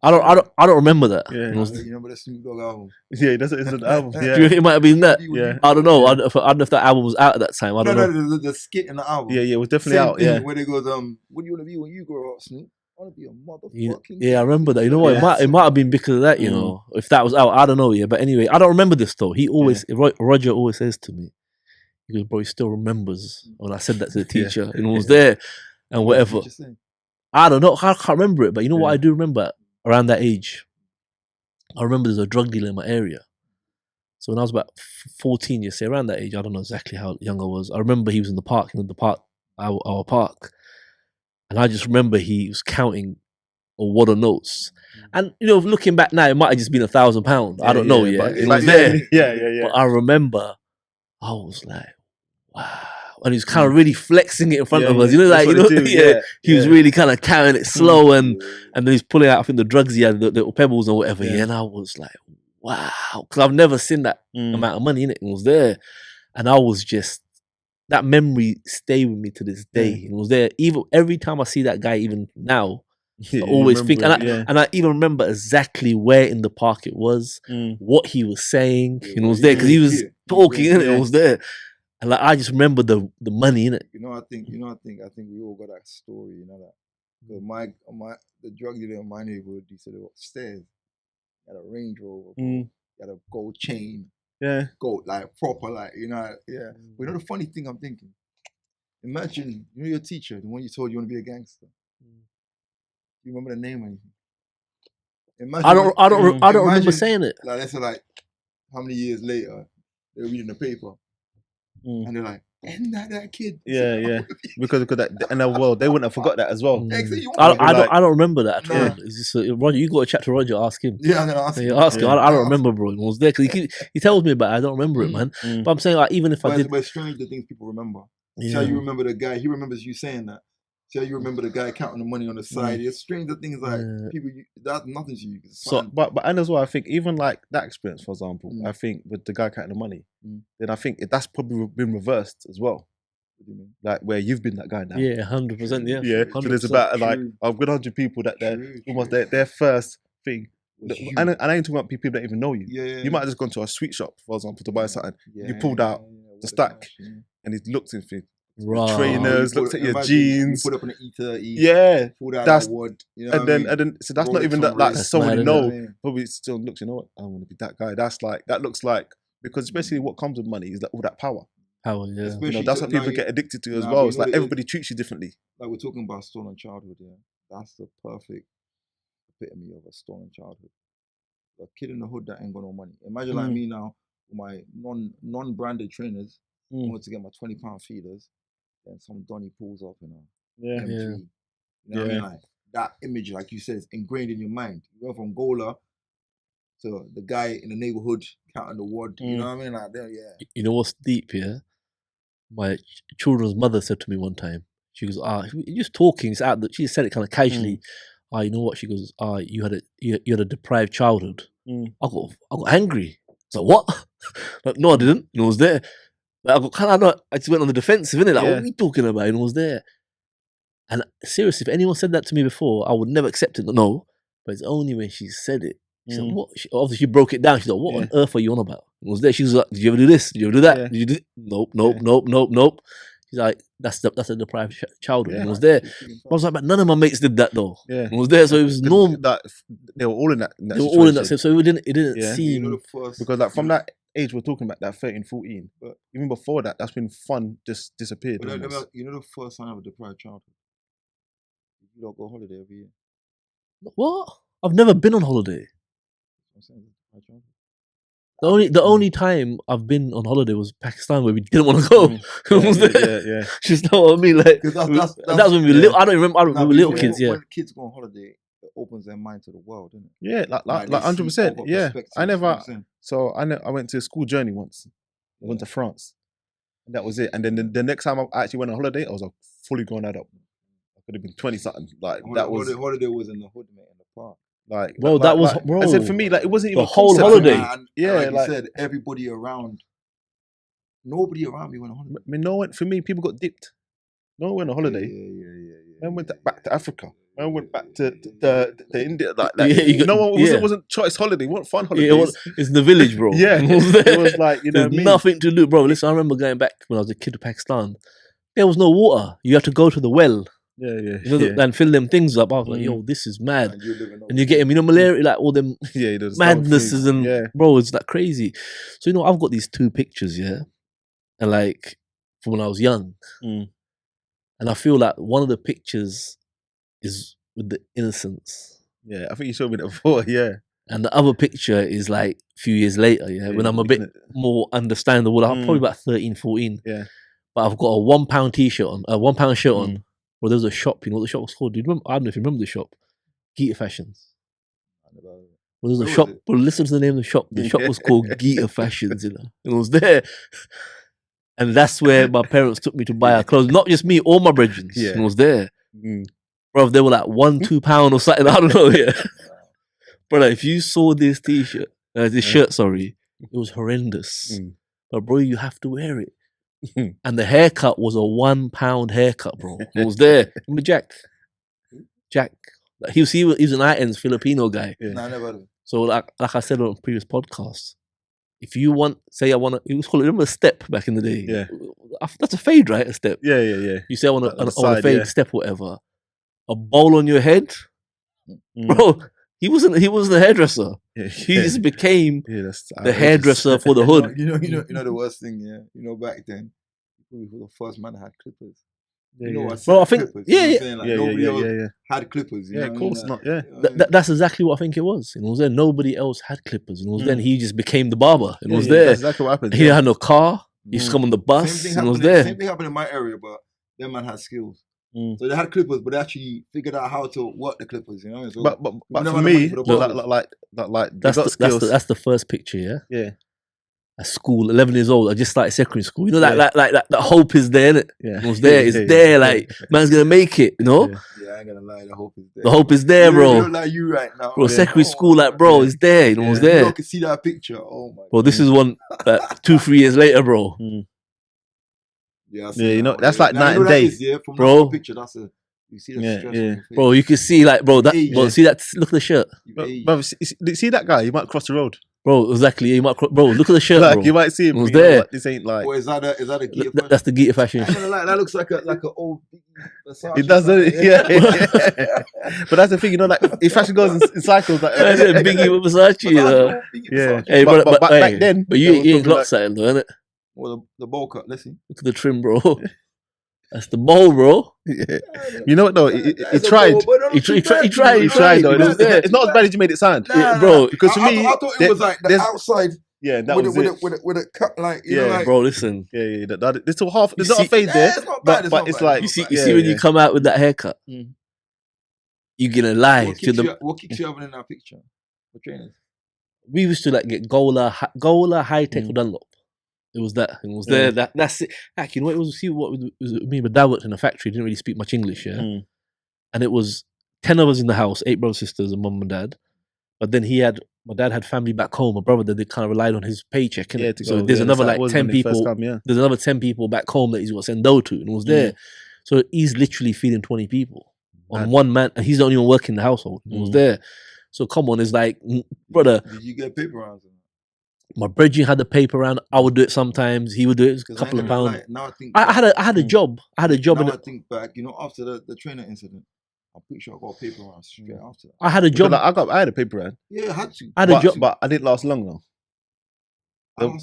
I don't remember that. Yeah. You remember the Snoop Dogg album? Yeah, it's an album. Yeah. Do you reckon it might have been that? Yeah. I don't know. I don't know if that album was out at that time. I don't know. The skit in the album. Yeah, it was definitely out. Yeah. Where they goes, what do you want to be when you grow up, Snoop? I want to be a motherfucking. Yeah, I remember that. You know what? It might have been because of that. You know, if that was out, I don't know. Yeah, but anyway, I don't remember this though. Roger always says to me, He goes, bro, he still remembers when I said that to the Yeah. teacher and was there and whatever. I don't know. I can't remember it, but you know what I do remember around that age? I remember there's a drug dealer in my area. So when I was about 14 years, say around that age, I don't know exactly how young I was. I remember he was in the park, our park. And I just remember he was counting a wad of notes. And, you know, looking back now, it might have just been £1,000. I don't know, but it was there. Yeah. But I remember, I was like, wow. And he was kind of really flexing it in front of us. You know, like, he was really kind of carrying it slow and then he's pulling out, I think, the drugs he had, the little pebbles or whatever. And I was like, wow. Because I've never seen that amount of money in it. It was there. And I was just, that memory stayed with me to this day. It was there. Even every time I see that guy, even now, I always think, and I even remember exactly where in the park it was, what he was saying. You know, it was there because he was talking in it. It was there. And like, I just remember the money in it. I think we all got that story, you know that. The drug dealer in my neighborhood, he said, upstairs, he had a Range Rover, he had a gold chain, gold, like proper, like, you know, But you know the funny thing I'm thinking? Imagine, you know your teacher, the one you told you want to be a gangster. You remember the name or anything? Imagine I don't remember saying it. Like, let's say, like, how many years later, they're reading the paper. And they're like, isn't that kid? Yeah. because that, and well, they wouldn't have forgot that as well. I don't remember that at all. It's just, Roger, you got to chat to Roger, ask him. Yeah, I'm gonna ask him. Ask him. I don't remember, bro. It was there because he tells me about it. I don't remember it, man. But I'm saying, like, even if I did, but it's strange the things people remember. See how you remember the guy. He remembers you saying that. See how you remember the guy counting the money on the side. It's strange the things like people. That's nothing to you. So, but and as well, I think even like that experience, for example, I think with the guy counting the money, then I think that's probably been reversed as well. What do you mean? Like where you've been that guy now. Yeah, 100%. Yeah, 100%. So there's about like a good 100 people that they're almost their first thing. And I ain't talking about people that even know you. You might have just gone to a sweet shop, for example, to buy something. You pulled out the stack, and he looked in for trainers, looked at your jeans. You put up an E30. Pulled out that's a wad. You know and then so that's not even that like someone you know. Probably still looks. You know what? I want to be that guy. That's like that looks like because especially what comes with money is that all that power. Power, yeah. You know, that's what people get addicted to as well. It's like everybody treats you differently. Like we're talking about stolen childhood. That's the perfect epitome of a stolen childhood. A kid in the hood that ain't got no money. Imagine like me now, with my non-branded trainers, I want to get my £20 feeders, then some Donny pulls up in a M3. You know what I mean? Like that image, like you said, is ingrained in your mind. You go from Gola to the guy in the neighborhood counting the wad. You know what I mean? Like there, You know what's deep here? My children's mother said to me one time, she goes, you're just talking, it's out. She said it kind of casually. You know what? She goes, you had a deprived childhood. I got angry. So what? Like, no, I didn't. And I was there. Like, I just went on the defensive, innit? Like, what are we talking about? And I was there. And seriously, if anyone said that to me before, I would never accept it. No, but it's only when she said it. She said, what? Obviously, she broke it down. She's like, what on earth are you on about? And I was there. She was like, did you ever do this? Did you ever do that? Did you do it? Nope. She's like, that's a deprived childhood. And I was there. I was like, but none of my mates did that though. I was there, so it was normal. They were all in that. They were all in that. So it didn't seem because like from that age we're talking about, that 13, 14. But even before that, that's when fun just disappeared. You know the first sign of a deprived childhood? You don't go holiday every year. What? I've never been on holiday. The only time I've been on holiday was Pakistan, where we didn't want to go. Just know what I mean. Like that's when we were little. I don't remember. We were little kids. When kids go on holiday, it opens their mind to the world, doesn't it? Yeah, like 100%. Yeah, I went to a school journey once. I went to France, and that was it. And then the next time I actually went on holiday, I was a fully grown adult. I could have been 20 something. Like that was holiday was in the hood, mate, in the park. Like, bro, that was bro. I said for me, like it wasn't even the whole holiday. And like you said, everybody around, nobody around me went on holiday. I mean, no one. For me, people got dipped. No one went on holiday. Man went back to Africa. Man went back to India. Like no one. It wasn't choice holiday. It wasn't fun holidays. It's the village, bro. It was like you know what I mean? Nothing to do, bro. Listen, I remember going back when I was a kid to Pakistan. There was no water. You have to go to the well. And fill them things up. I was like, yo, this is mad. And you get him, malaria, like all them madnesses and bro, it's like crazy. So, I've got these two pictures, and like from when I was young. Mm. And I feel like one of the pictures is with the innocence, Yeah, I think you showed me that before. Yeah, and the other picture is like a few years later. Yeah, when I'm a bit more understandable. I'm probably about 13, 14. Yeah, but I've got a £1 t-shirt on, a £1 shirt on. Well, there was a shop. You know what the shop was called? Do you remember? I don't know if you remember the shop. Gita Fashions. Well, there was a shop. But listen to the name of the shop. The shop was called Gita Fashions. You know, and it was there. And that's where my parents took me to buy our clothes. Not just me, all my brethren. Yeah. And it was there. Bro, they were like £1-2 or something. I don't know. Yeah. Brother, if you saw this t-shirt, this shirt, sorry, it was horrendous. But bro, you have to wear it. And the haircut was a £1 haircut, bro. It was there. Remember Jack? He was an IN's Filipino guy. Yeah. Nah, I never heard of it. So like I said on previous podcasts, if you want, say I want to, it was called, remember a step back in the day? Yeah. That's a fade, right? A step. Yeah. You say I want On the a side, fade yeah. step, whatever. A bowl on your head, bro. He wasn't a hairdresser. Yeah. He just became that's the hairdresser for the hood. You know the worst thing, yeah. You know, back then, we were the first man that had clippers. Yeah, You know yeah. what? Bro, I think- clippers, yeah, you know what I'm yeah. saying? Like, Yeah, nobody else yeah. had clippers. You Yeah, know of what I mean? course Like, not. Yeah. you know what I mean? That's exactly what I think it was. And it was there. Nobody else had clippers. And it was then he just became the barber. And it was there. That's exactly what happened. He had no car. He used to come on the bus. Same And it was thing there. Same thing happened in my area, but that man had skills. So they had clippers, but they actually figured out how to work the clippers. You know, so But never for had the me, money for the barbers. like they That's got skills. that's the first picture, yeah? Yeah. At school, 11 years old, I just started secondary school. You know, Yeah. that hope is there, innit? Yeah. It was there. It's Yeah. there. Like, man's going to make it, you know? Yeah. Yeah, I ain't gonna lie, the hope is there. The hope is there, You bro. look like you right now. Bro, Yeah. secondary Oh, school, like, bro, it's there. You know, it was You there. lot can see that picture. Oh my Bro, this is one 2-3 years later, bro. Yeah, I Yeah, see you know, that. that's like Now, night you know and that day. is, yeah, from Bro. that picture, that's a you see the Yeah, stress yeah. on your face. Bro, you can see, like, bro, Age. see that, look at the shirt. You've aged. Bro, see that guy? You might cross the road. Bro, exactly. You might, bro, look at the shirt, Like bro. you might see him. It was but you know, there. like, this ain't like. Or is that a gear That's the Gita fashion. I'm gonna lie, that looks like an old Versace. It does, doesn't it? Yeah. But that's the thing, you know, like if fashion goes in cycles, like That's a Biggie with Versace, you know. yeah. Hey, but, but back hey, then, but you there was ain't probably got something, though, innit? Or the bowl cut. Let's see. Look at the trim, bro. That's the bowl, bro. yeah. You know what though? He tried. He tried though. It was there. It's not as bad as you made it sound. Yeah, bro. Because for me, I thought it was like the there's- outside yeah, that with was it it. with a cut, like you know, Yeah, like, Bro, listen. Yeah. There's still half. There's You not a see- fade there, it's not bad. but it's like You see when you come out with that haircut, you're gonna lie What to them. kicks you up in that picture for trainers? We used to like get Gola high tech or Dunlop. It was that. It was there. That's it. Like, you know what it was? See what it was me. My dad worked in a factory. Didn't really speak much English, yeah. And it was 10 of us in the house, 8 brothers, sisters, and mum and dad. But then my dad had family back home. My brother, they kind of relied on his paycheck. Yeah, Innit? So there's another like 10 people. There's another 10 people back home that he's got to send dough to, and it was there. So he's literally feeding 20 people on one man, and he's the only one working in the household. It was there. So come on, it's like, brother. Did you get paper rounds? My brethren had the paper round. I would do it sometimes. He would do it. A couple of pounds. Like, now I think I had a job. I had a job. Now In I think back, you know, after the trainer incident, I'm pretty sure I got a paper round straight after that. I had a job. I had a paper round. Yeah, I had to. I had a job. But I didn't last long though.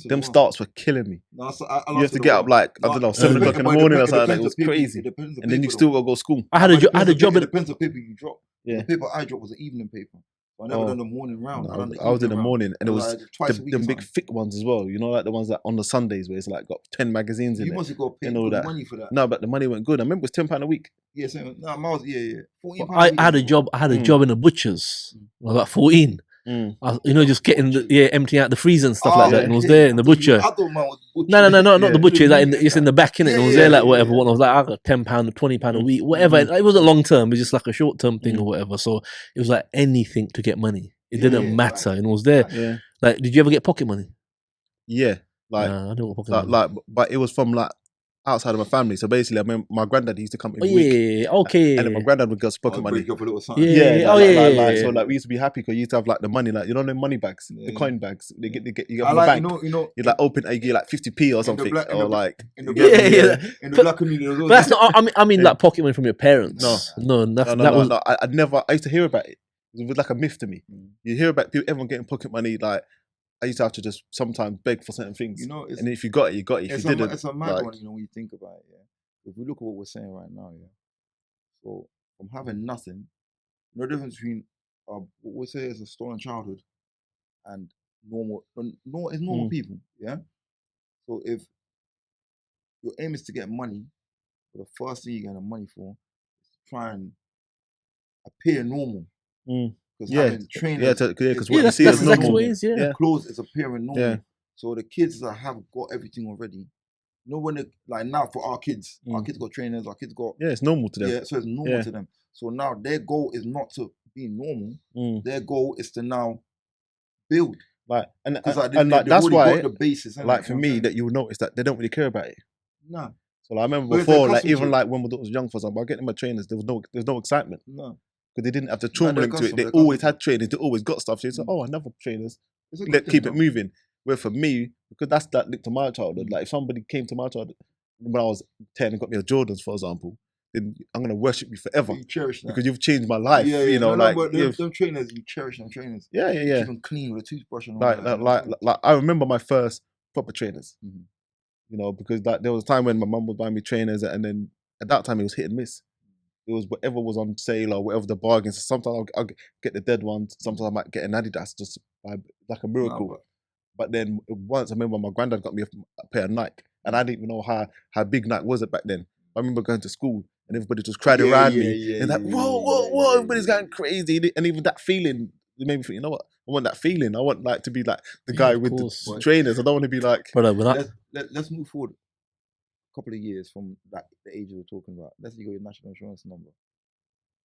Them starts were killing me. No, You have to get up like, I don't know, 7 o'clock in the morning or something. It was crazy. And then you still gotta go to school. I had a job. It depends on paper you drop. Yeah. The paper I dropped was an evening paper. I never done the morning round. I was in the morning, and it was like twice a week. them big thick ones as well. You know, like the ones that on the Sundays where it's like got 10 magazines in You it. must have got paid and all good that. money for that. No, but the money went good. I remember it was £10 a week. Yeah, so, no, mine was, yeah. £14 I had a job. I had a job in a butcher's. I was about 14. Just getting emptying out the freezer and stuff like that. And it was there in the butcher. I thought mine was butcher. No, not the butcher. Like it's in the back, innit? And it was there like whatever. yeah. One I was like, I got £10, £20 a week, whatever. It wasn't long term. It was just like a short term thing or whatever. So it was like anything to get money. It didn't matter, and it was there. Yeah. Like, did you ever get pocket money? Yeah. Like, Nah, I don't get pocket money. but it was from like outside of my family. So basically, I mean, my granddad used to come Oh every week. yeah, okay. And then my granddad would get us pocket money. Break up a little something. Yeah. So like we used to be happy because you used to have like the money, like you know the money bags, the coin bags. You get you get from the bank. You know, You like open, you get like 50p or something, or like in the Yeah. black community. But that's not. I mean, like pocket money from your parents. No. No. I never. I used to hear about it. It was like a myth to me. You hear about people, everyone getting pocket money, like I used to have to just sometimes beg for certain things. You know, it's And if you got it, you got it. If it's you didn't, it's a mad like, one, you know, when you think about it. Yeah, if we look at what we're saying right now, yeah. So from having nothing, no difference between what we say is a stolen childhood and normal. No, it's normal people. Yeah. So if your aim is to get money, the first thing you're getting money for is to try and appear normal. Because having trainers, because what you see that's is exactly normal. what it is. Yeah. clothes is appearing normal. Yeah. So the kids that have got everything already, you know, when like now for our kids got trainers, our kids got it's normal to them. Yeah, so it's normal to them. So now their goal is not to be normal. Their goal is to now build. Like and like, that's why the basis. Like for me, that you'll notice that they don't really care about it. No. So like, I remember before, like even like when my daughter was young, for example, I get them a trainers. There's no excitement. No. Because they didn't have the trauma into it. They always had trainers. They always got stuff. So it's like, oh, another trainers. Let's keep it moving. Where for me, because that's that linked to my childhood. Like if somebody came to my childhood when I was 10 and got me a Jordans, for example, then I'm gonna worship you forever. You cherish that. Because you've changed my life. Yeah, you know, but them trainers, you cherish them trainers. Yeah. Keep them clean with a toothbrush and all like I remember my first proper trainers. You know, because like there was a time when my mum was buying me trainers, and then at that time it was hit and miss. It was whatever was on sale or whatever the bargains. Sometimes I'll get the dead ones. Sometimes I might get an Adidas just by like a miracle. But then once I remember my granddad got me a pair of Nike, and I didn't even know how big Nike was back then. I remember going to school and everybody just cried around me and like, whoa, everybody's going crazy. And even that feeling, it made me think, you know what? I want that feeling. I want like to be like the guy with the trainers. I don't want to be like. Let's move forward a couple of years from that the age we were talking about. Let's say you got your national insurance number.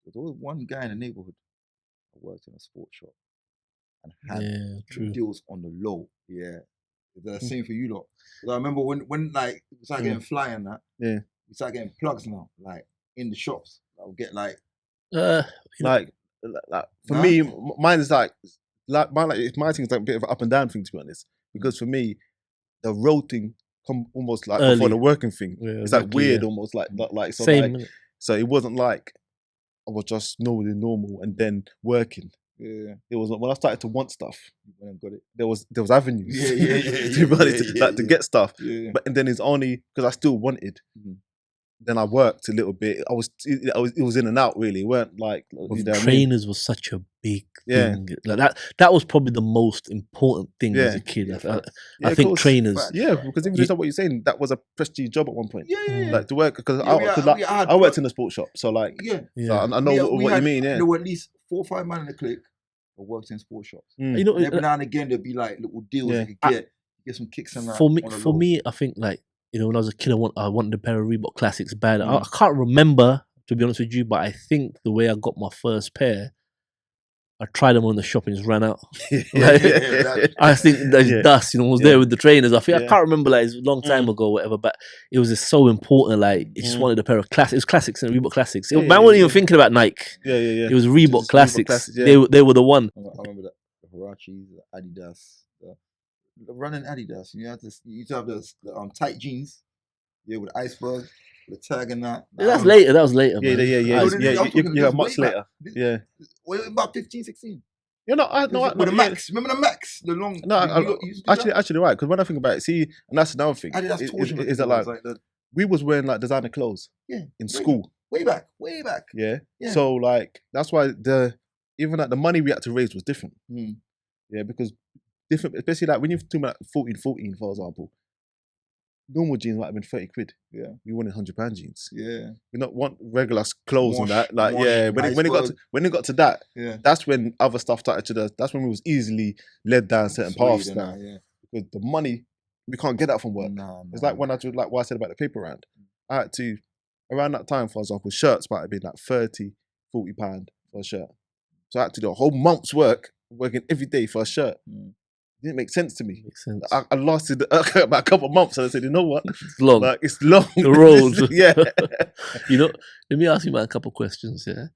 There's always one guy in the neighborhood that worked in a sports shop and had deals on the low. Yeah. Is that the same for you lot? Because I remember when like we started getting fly and that, we started getting plugs now, like in the shops. I'll get like for me, mine is like my thing is like a bit of an up and down thing, to be honest. Because for me, the road thing come almost like before the working thing. It's like weird, almost like so same. Like, so it wasn't like I was just normal and then working. Yeah, it was when I started to want stuff. When I got it, there was avenues. To get stuff. Yeah. But and then it's only because I still wanted. Then I worked a little bit. It was in and out really. It weren't like trainers was such a big thing. Like that was probably the most important thing as a kid. I think trainers. Yeah, because even just what you're saying, that was a prestige job at one point. Like to work because I worked in a sports shop, so like so I know what you mean. There were at least 4 or 5 men in the clique that worked in sports shops. You know, every now and again there'd be like little deals you could get some kicks and that. For me, I think like. You know, when I was a kid, I wanted a pair of Reebok Classics bad. I can't remember, to be honest with you, but I think the way I got my first pair, I tried them on the shop and just ran out. I think there's dust, you know, I was there with the trainers. I think I can't remember, like, it's a long time ago or whatever, but it was just so important. Like, you just wanted a pair of classics. It was classics and Reebok Classics. Man wasn't even thinking about Nike. It was Reebok Classics. They were the one. I remember that. The Huaraches, the Adidas. Running Adidas, you used to have those tight jeans, with the iceberg, with the tag and that. That was later. Yeah, much later. Yeah, about 15, 16. With the Max. Remember the Max, the long. Actually, right. Because when I think about it, see, and that's another thing. Is that like we was wearing like designer clothes? In school. Way back. Yeah. So like that's why even like the money we had to raise was different. Yeah, because. Different, especially like when you're talking about 14, for example, normal jeans might have been 30 quid. Yeah. We wanted £100 jeans. Yeah. We not want regular clothes and that. Like, when it got to that, that's when other stuff started to that's when we was easily led down certain paths now. Because the money, we can't get that from work. It's like when I did like what I said about the paper round. I had to, around that time, for example, shirts might have been like £30, £40 for a shirt. So I had to do a whole month's work, working every day for a shirt. It didn't make sense to me. Makes sense. I lasted about a couple of months and I said, you know what? It's long. Like, it's long. The road. Yeah. Let me ask you about a couple of questions, yeah?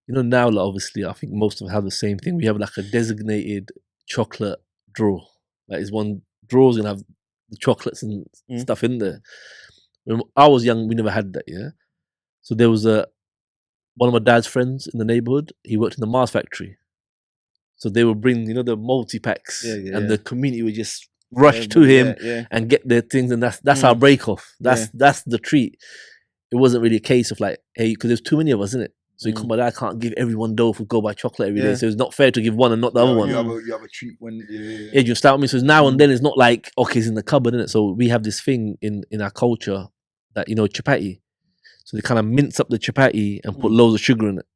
You know, now, like, obviously, I think most of them have the same thing. We have like a designated chocolate drawer. Like, it's one drawer's going to have the chocolates and stuff in there. When I was young, we never had that, yeah? So there was one of my dad's friends in the neighborhood. He worked in the Mars factory. So they would bring, the multi-packs and the community would just rush to him and get their things. And that's our break off. That's the treat. It wasn't really a case of like, hey, because there's too many of us, isn't it? So you come by that, I can't give everyone dough for go buy chocolate every day. So it's not fair to give one and not the other one. You have a treat when you start with me. So it's now and then it's not like, okay, it's in the cupboard, innit? So we have this thing in our culture that, chapati. So they kind of mince up the chapati and put loads of sugar in it.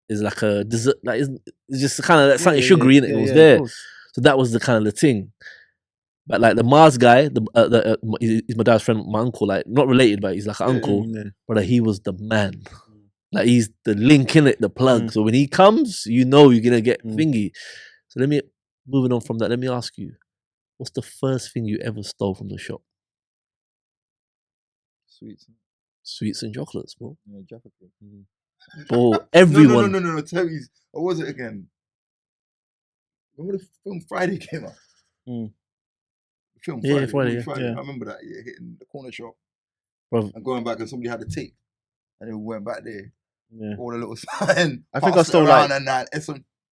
It's like a dessert, like it's just kind of something sugary in it. It was there. So that was the kind of the thing. But like the Mars guy, he's my dad's friend, my uncle, like not related, but he's like an uncle. But he was the man. Like he's the link in it, the plug. So when he comes, you're gonna get thingy. So moving on from that, let me ask you, what's the first thing you ever stole from the shop? Sweets and chocolates, bro. Yeah, Jaffa cake. Bro, everyone. No. Tell me, what was it again? Remember the film Friday came out? The film Friday. I remember that, hitting the corner shop. Bro. And going back and somebody had the tape. And then we went back there. All the little sign. I think I stole like, and that.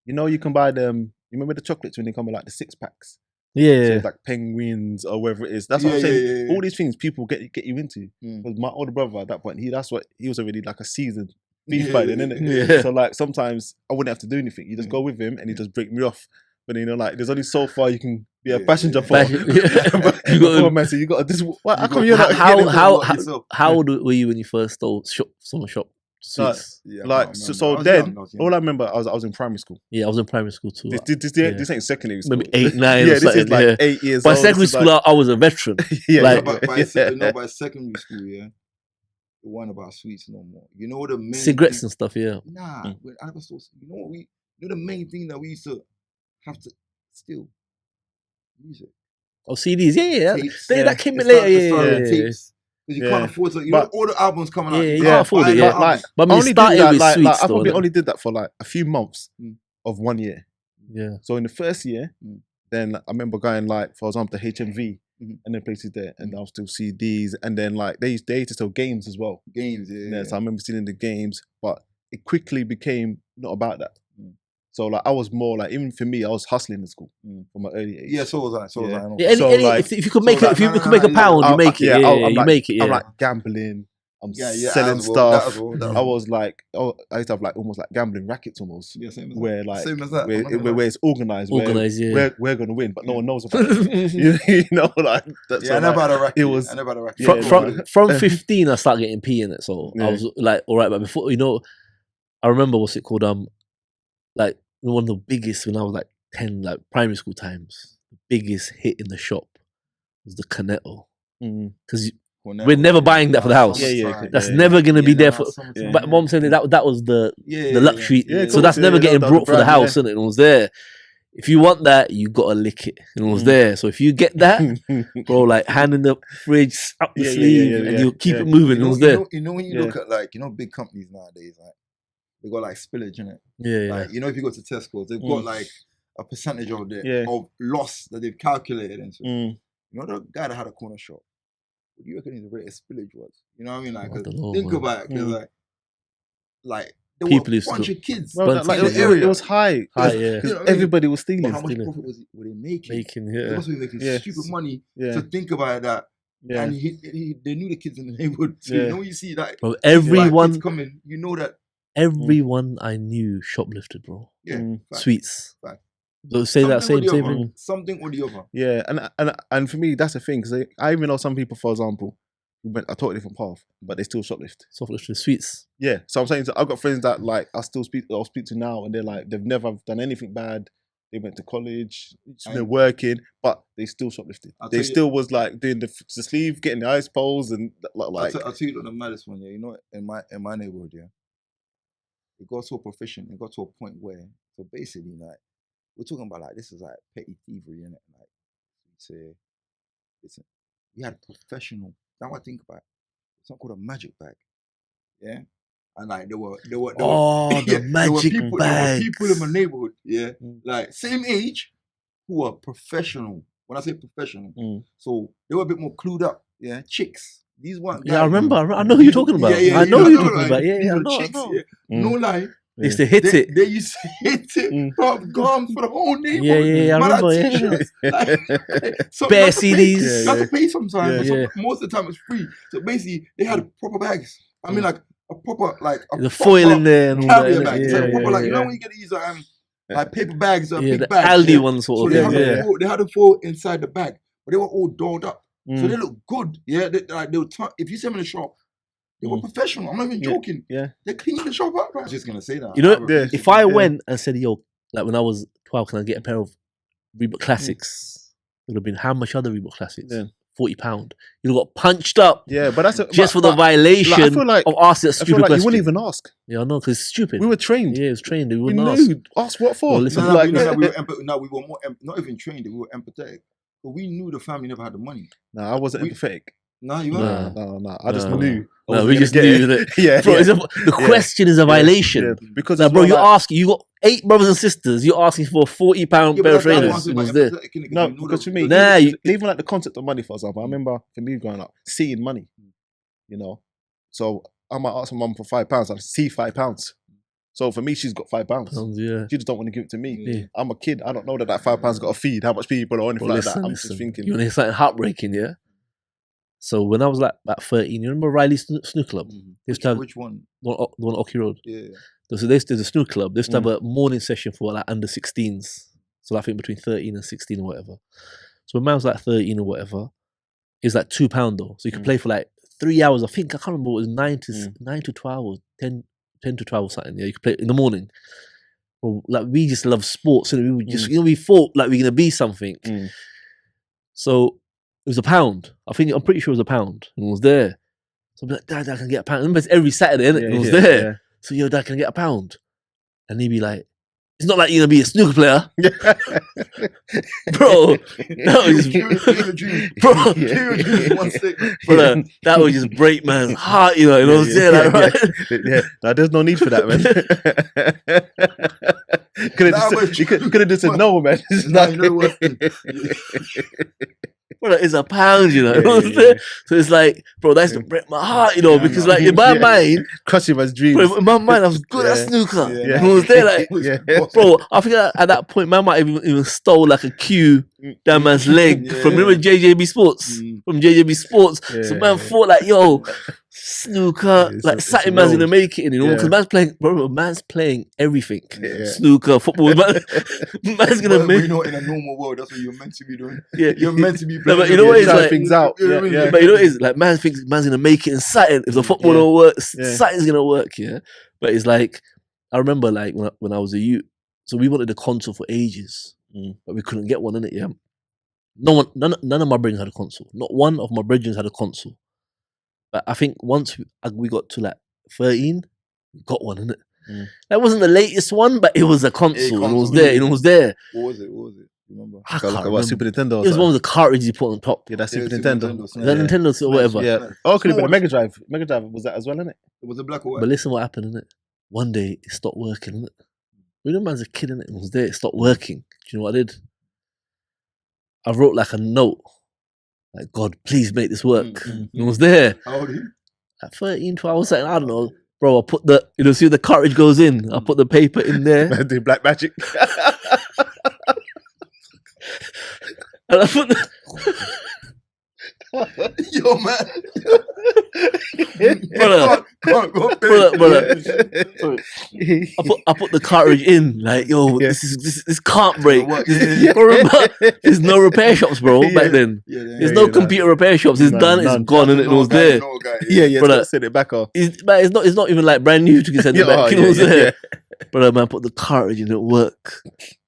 you can buy them, you remember the chocolates when they come with like the 6-packs? Yeah. So it's like penguins or whatever it is. That's what I'm saying. All these things people get you into. Because my older brother at that point, he was already like a seasoned thief by then, innit? Yeah. So like sometimes I wouldn't have to do anything. You just go with him and he just break me off. But like there's only so far you can be a passenger for. You got this. How come you're not? How old were you when you first stole from a shop? Sweets. So then, all I remember, I was in primary school. Yeah, I was in primary school too. This ain't secondary school. Maybe 8, 9. Yeah, this is like 8 years. By secondary school, I was a veteran. By secondary school, it wasn't about sweets no more. You know the main cigarettes and stuff. Yeah. Nah, I never stole. You know what the main thing that we used to have to steal? Music. Oh, CDs. Yeah. Tapes, that came in later. Yeah. Tapes. Because you can't afford to, all the albums coming out. You can't afford it. But I started with sweets. I probably only did that for like a few months of 1 year. Yeah. So in the first year, then I remember going like, for example, to HMV and then places there, and I'll still CDs, and then like they used to sell games as well. Games, So I remember stealing the games, but it quickly became not about that. So like I was more like, even for me, I was hustling in school from an early age. Yeah, so was I. If you could make if you could make a pound, you make it. You make it. I'm like gambling. I'm selling stuff. I was like, I used to have like almost like gambling rackets almost. Yeah, same as where that. like Same as that. Where it's organized. We're gonna win, but no one knows about it. I never had a racket. I never had a racket. From 15, I started getting P in it. So I was like, all right, but before I remember what's it called? Like one of the biggest when I was like 10, like primary school times, the biggest hit in the shop was the Cornetto. Because we're never buying that for the house. That's never going to be there for. But mom said that was the luxury. So that's never getting brought for the house, and it was there. If you want that, you gotta lick it, and it was there. So if you get that, bro, like hand in the fridge, up the sleeve, and you keep it moving. It was there. When you look at big companies nowadays, like they got like spillage in it. Like if you go to Tesco, they've got like a percentage of of loss that they've calculated into. The guy that had a corner shop, what do you reckon his rate of spillage was? You know what I mean? Like, think about it, because like there were a bunch of kids. It was high. Everybody was stealing. How much profit were they making? They must be making stupid money to think about that. And they knew the kids in the neighborhood. So when you see that, bro, everyone coming, you know that. Everyone I knew shoplifted, bro. Sweets. Fact. So say that same thing. Something or the other. Yeah, and for me that's the thing, because I even know some people, for example, who went a totally different path, but they still shoplift. Shoplifted sweets. Yeah, so I'm saying, I've got friends that like I'll speak to now, and they're like they've never done anything bad. They went to college, they're working, but they still shoplifted. They still was like doing the sleeve, getting the ice poles, and like. I'll tell you the maddest one. You know, in my neighborhood, it got so proficient. It got to a point where, so basically, like, we're talking about like this is like petty thievery, innit? Like, we had professional. Now I think about it, it's not called a magic bag, and like there were the magic bag. There were people in my neighborhood, like same age, who were professional. When I say professional, so they were a bit more clued up, chicks. These weren't guys. I remember. I know who you're talking about. I know who you're talking about. I know. No lie, They used to hit it. They used to hit it, bro, gone for the whole neighborhood. Yeah, I Man, remember. had Yeah. t-shirts, so Bare you have to pay- CDs. You have to pay sometimes. Yeah. but most of the time it's free. So basically, they had proper bags. I mean, like a proper, like a The foil in there and all that. carrier innit? bag. It's Yeah, like proper, like you know yeah. when you get these like paper bags or yeah, big the bags. Aldi ones sort So of they thing. had, Yeah. they had a foil inside the bag, but they were all dolled up. So Mm. they look good. Yeah, they were if you see them in the shop, they were professional. I'm not even joking. Yeah. They clean the shop up. Bro. I was just gonna say that. You know, Yeah. if I went and said, yo, like when I was 12, can I get a pair of Reebok Classics? It would have been, how much are the Reebok Classics? Yeah. £40. You'd have got punched up Yeah, but that's just for the violation I feel like- of asking a I stupid feel like question. you wouldn't even ask. Yeah, I know, because it's stupid. We were trained. Yeah, it was trained. They We wouldn't knew. ask. Ask what for? Well, listen, No, Like- we were more not even trained. We were empathetic, but we knew the family never had the money. No, I wasn't We- empathetic. No, you Nah. weren't. No. I just No, knew. I No, wasn't we gonna just get knew it. that. Yeah, Bro, yeah. the question is a violation. Yeah, because Like, it's bro, not you're like- asking, you got 8 brothers and sisters, you're asking for a £40 Yeah, pair of but that's trainers. why I'm It was saying there. about empathetic, innit? No, you know because the- for me, Nah, even like the concept of money, for example, I remember for me growing up, seeing money, you know. So I might ask my mum for £5, I see £5. So for me, she's got £5. Yeah. She just don't want to give it to me. Yeah. I'm a kid. I don't know that £5 got to feed how much people or anything Bro, like listen, that. I'm listen. just thinking. You want to hear something heartbreaking, yeah? So when I was like about 13, you remember Riley's Snooker Club? They used to have Which one? the one on Ocky Road. Yeah. So there's a snooker club. They used to have a morning session for like under 16s. So I think between 13 and 16 or whatever. So when man was like 13 or whatever, it's like £2 though. So you could play for like 3 hours. I think I can't remember. It was 9 to 12 or 10 to 12 or something. Yeah, you could play in the morning. Well, like we just love sports, and we would just we thought like we're gonna be something. So it was £1. I'm pretty sure it was £1, and it was there. So I'm like, Dad, I can get £1. Remember, it's every Saturday, innit? It was there. Yeah. So yo, Dad, can I get £1? And he'd be like, it's not like you're gonna be a snooker player, bro. That was just, bro, that would just break man's heart, you know. And I was there, like, right? Yeah. No, there's no need for that, man. Could have just said no, man. Nah, you know what? Bro, it's £1, you know. Yeah, You know what I'm yeah, saying? So it's like, bro, that's to break my heart, you know, because like in my mind, crushing man's dreams. bro, in my mind, I was good at Yeah. snooker. Yeah. And I was there, like, Yeah. bro, I think at that point, man might have even stole like a cue down man's leg Yeah. from, remember JJB Sports? From JJB Sports. So Yeah. man thought like, yo, snooker, Yeah, it's like a something man's gonna road. make it, you know, because Yeah. man's playing everything. Yeah. Snooker, football, man's gonna But make you know, in a normal world, that's what you're meant to be doing. yeah. You're meant to be No, playing. but you know what it's Trying like, things out. You know what I mean? Yeah. but you know what it is? Like man thinks man's gonna make it in something. If the football Yeah. don't work, Yeah. something's gonna work, yeah. But it's like I remember like when I was a youth, so we wanted a console for ages, but we couldn't get one in it, yeah. None of my brethren had a console. Not one of my brethren had a console. But I think once we got to like 13, we got one in it. That wasn't the latest one, but it was a console. And it was console. there. And it was there. What was it? Remember? I can't Like remember. what, Super Nintendo? Or It was one something? of the cartridges you put on top. Yeah, that's Yeah, Super Super Nintendo. Nintendo, Is that Nintendo or whatever? Yeah. Oh, it could have been a Small. Mega Drive. Mega Drive was that as well, innit? It was a black or white. But listen what happened, innit? One day it stopped working, innit? We know man's a kid, innit? It was there, it stopped working. Do you know what I did? I wrote like a note. Like, God, please make this work. It was there. How old are you? At 13, 12, I was like, I don't know. Bro, I put the, you know, see the cartridge goes in. I put the paper in there. Do black magic. And I put the, Yo, man. brother. I put the cartridge in. Like, yo, Yeah. this can't break. What? Bro, remember, there's no repair shops, bro, back then. There's no yeah, computer repair shops. It's None, done, it's none. gone, and it was there. Yeah, Brother. let's send it back off. It's not even like brand new to send it Yeah, back. oh, You know yeah, what I'm yeah, saying? Brother, man, put the cartridge in, it work.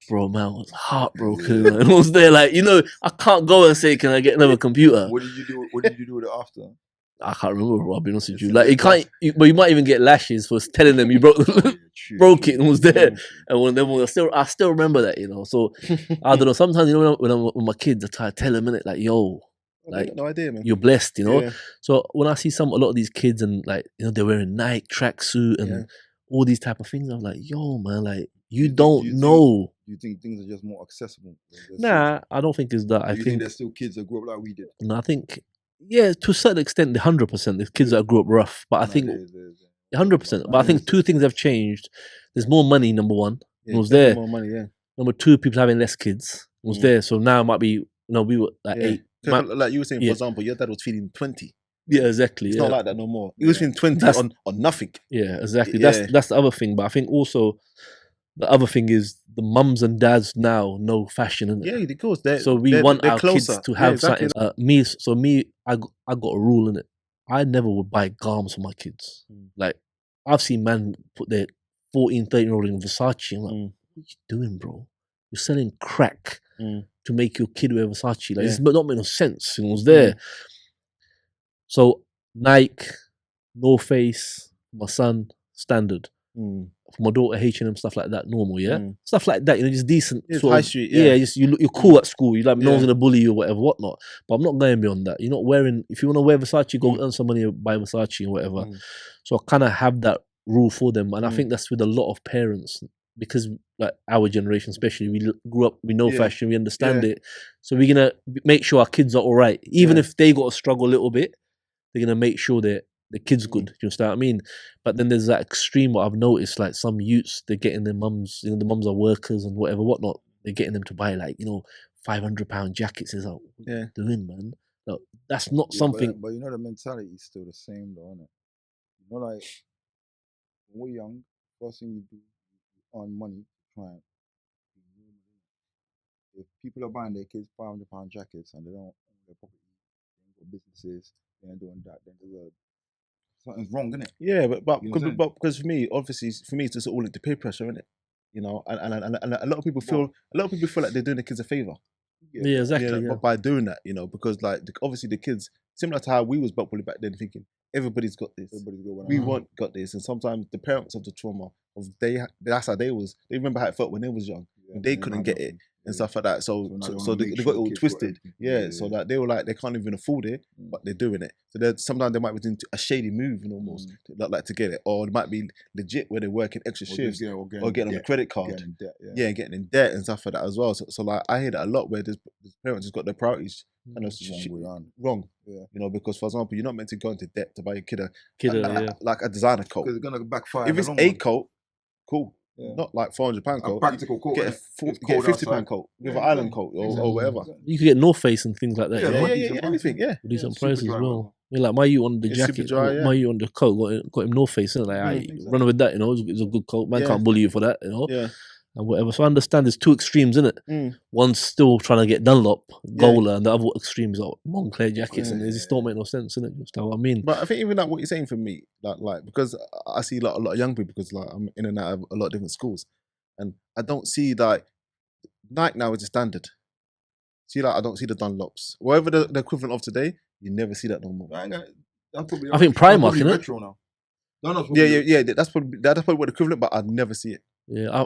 Bro, man, I was heartbroken. Man. And I was there like, you know, I can't go and say, can I get another computer? What did you do? What did you do with it after? I can't remember, bro, I'll be honest with you. Like, but you might even get lashes for telling them you broke broke it and was there. And one of them was I still remember that, you know. So, I don't know, sometimes, you know, when I'm with my kids, I try to tell them, innit, like, yo, like, no idea, man. you're blessed, you know. Yeah. So when I see a lot of these kids and like, you know, they're wearing Nike tracksuit and all these type of things, I'm like, yo, man, like, you don't know. Do you think things are just more accessible? Nah, I don't think it's that. I you think think, there's still kids that grew up like we did? no, I think, yeah, to a certain extent, the 100%, the kids that grew up rough. But I think There is. 100%. But I think two things have changed. There's more money. Number one, Yeah, it was definitely there. more money, yeah. Number two, people having less kids. It was there. So now it might be. No, we were like Yeah. 8. 'Cause like you were saying, for Yeah. example, your dad was feeding 20. Yeah, exactly. It's Yeah. not like that no more. He was feeding 20 That's- on nothing. Yeah, exactly. Yeah. That's the other thing. But I think also the other thing is the mums and dads now know fashion, innit? Yeah, of course. They're, So we they're, want they're our closer. kids to Yeah, have exactly. something. I got a rule in it. I never would buy garments for my kids. Like I've seen man put their 14, 13-year-old in Versace. I'm like, what are you doing, bro? You're selling crack to make your kid wear Versace. Like it's not making no sense. You know, it's there. So Nike, North Face, my son, standard. For my daughter, H&M, stuff like that, normal, yeah? Stuff like that, you know, just decent. It's sort high of, street, just you're cool at school. You like, no one's Yeah. gonna bully you or whatever, whatnot. But I'm not going beyond that. You're not wearing, if you wanna wear Versace, go earn some money, buy Versace or whatever. So I kind of have that rule for them. And I think that's with a lot of parents, because like our generation especially, we grew up, we know fashion, we understand it. So we're gonna make sure our kids are all right. Even if they got to struggle a little bit, they're gonna make sure that the kid's good. Do you understand what I mean? But then there's that extreme what I've noticed, like some youths, they're getting their mums, you know, the mums are workers and whatever, whatnot. They're getting them to buy like, you know, £500 jackets. It's like, what are you doing, man? No, that's not something. But you know, the mentality is still the same, though, isn't it? You know, like when we're young, first thing you do, you earn money to try and be normal. If people are buying their kids £500 jackets and they don't own their property, they ain't got businesses, they ain't doing that, then something's wrong, isn't it? Yeah, but You know what I'm saying? because for me, obviously, it's just all into peer pressure, isn't it? You know, and a lot of people feel like they're doing the kids a favor. Yeah, exactly. But by doing that, you know, because like obviously the kids, similar to how we was bullied back then, thinking everybody's got this, we want got this, and sometimes the parents of the trauma of that's how they was. They remember how it felt when they was young, and they couldn't get it and stuff like that. So they got it all twisted. So that they were like they can't even afford it, but they're doing it. So sometimes they might be doing a shady move, and almost like to get it, or it might be legit where they're working extra shifts or getting on a credit card, getting in debt and stuff like that as well. So like I hear that a lot where this parents just got their priorities kind of wrong. You know, because for example, you're not meant to go into debt to buy your kid like a designer coat. Because it's gonna backfire. If it's a coat, cool. Not like £400 coat. A practical coat. Get a £50 coat. Give an island coat or whatever. You could get North Face and things like that. Yeah, anything. Yeah, decent prices as well. You're like, my you on the jacket, my you on the coat, got him North Face, and like, run with that. You know, it's a good coat. Man can't bully you for that. You know. Yeah. And whatever. So I understand there's two extremes, isn't it? One's still trying to get Dunlop, Gola, and the other extreme is like Moncler jackets, and it just don't make no sense, innit? That's what I mean. But I think even like what you're saying for me, like because I see a lot of young people, because like I'm in and out of a lot of different schools, and I don't see like Nike now is the standard. See, like I don't see the Dunlops, whatever the equivalent of today. You never see that no more. I think Primark, innit? Retro now. No, yeah. That's probably what the equivalent, but I'd never see it. Yeah,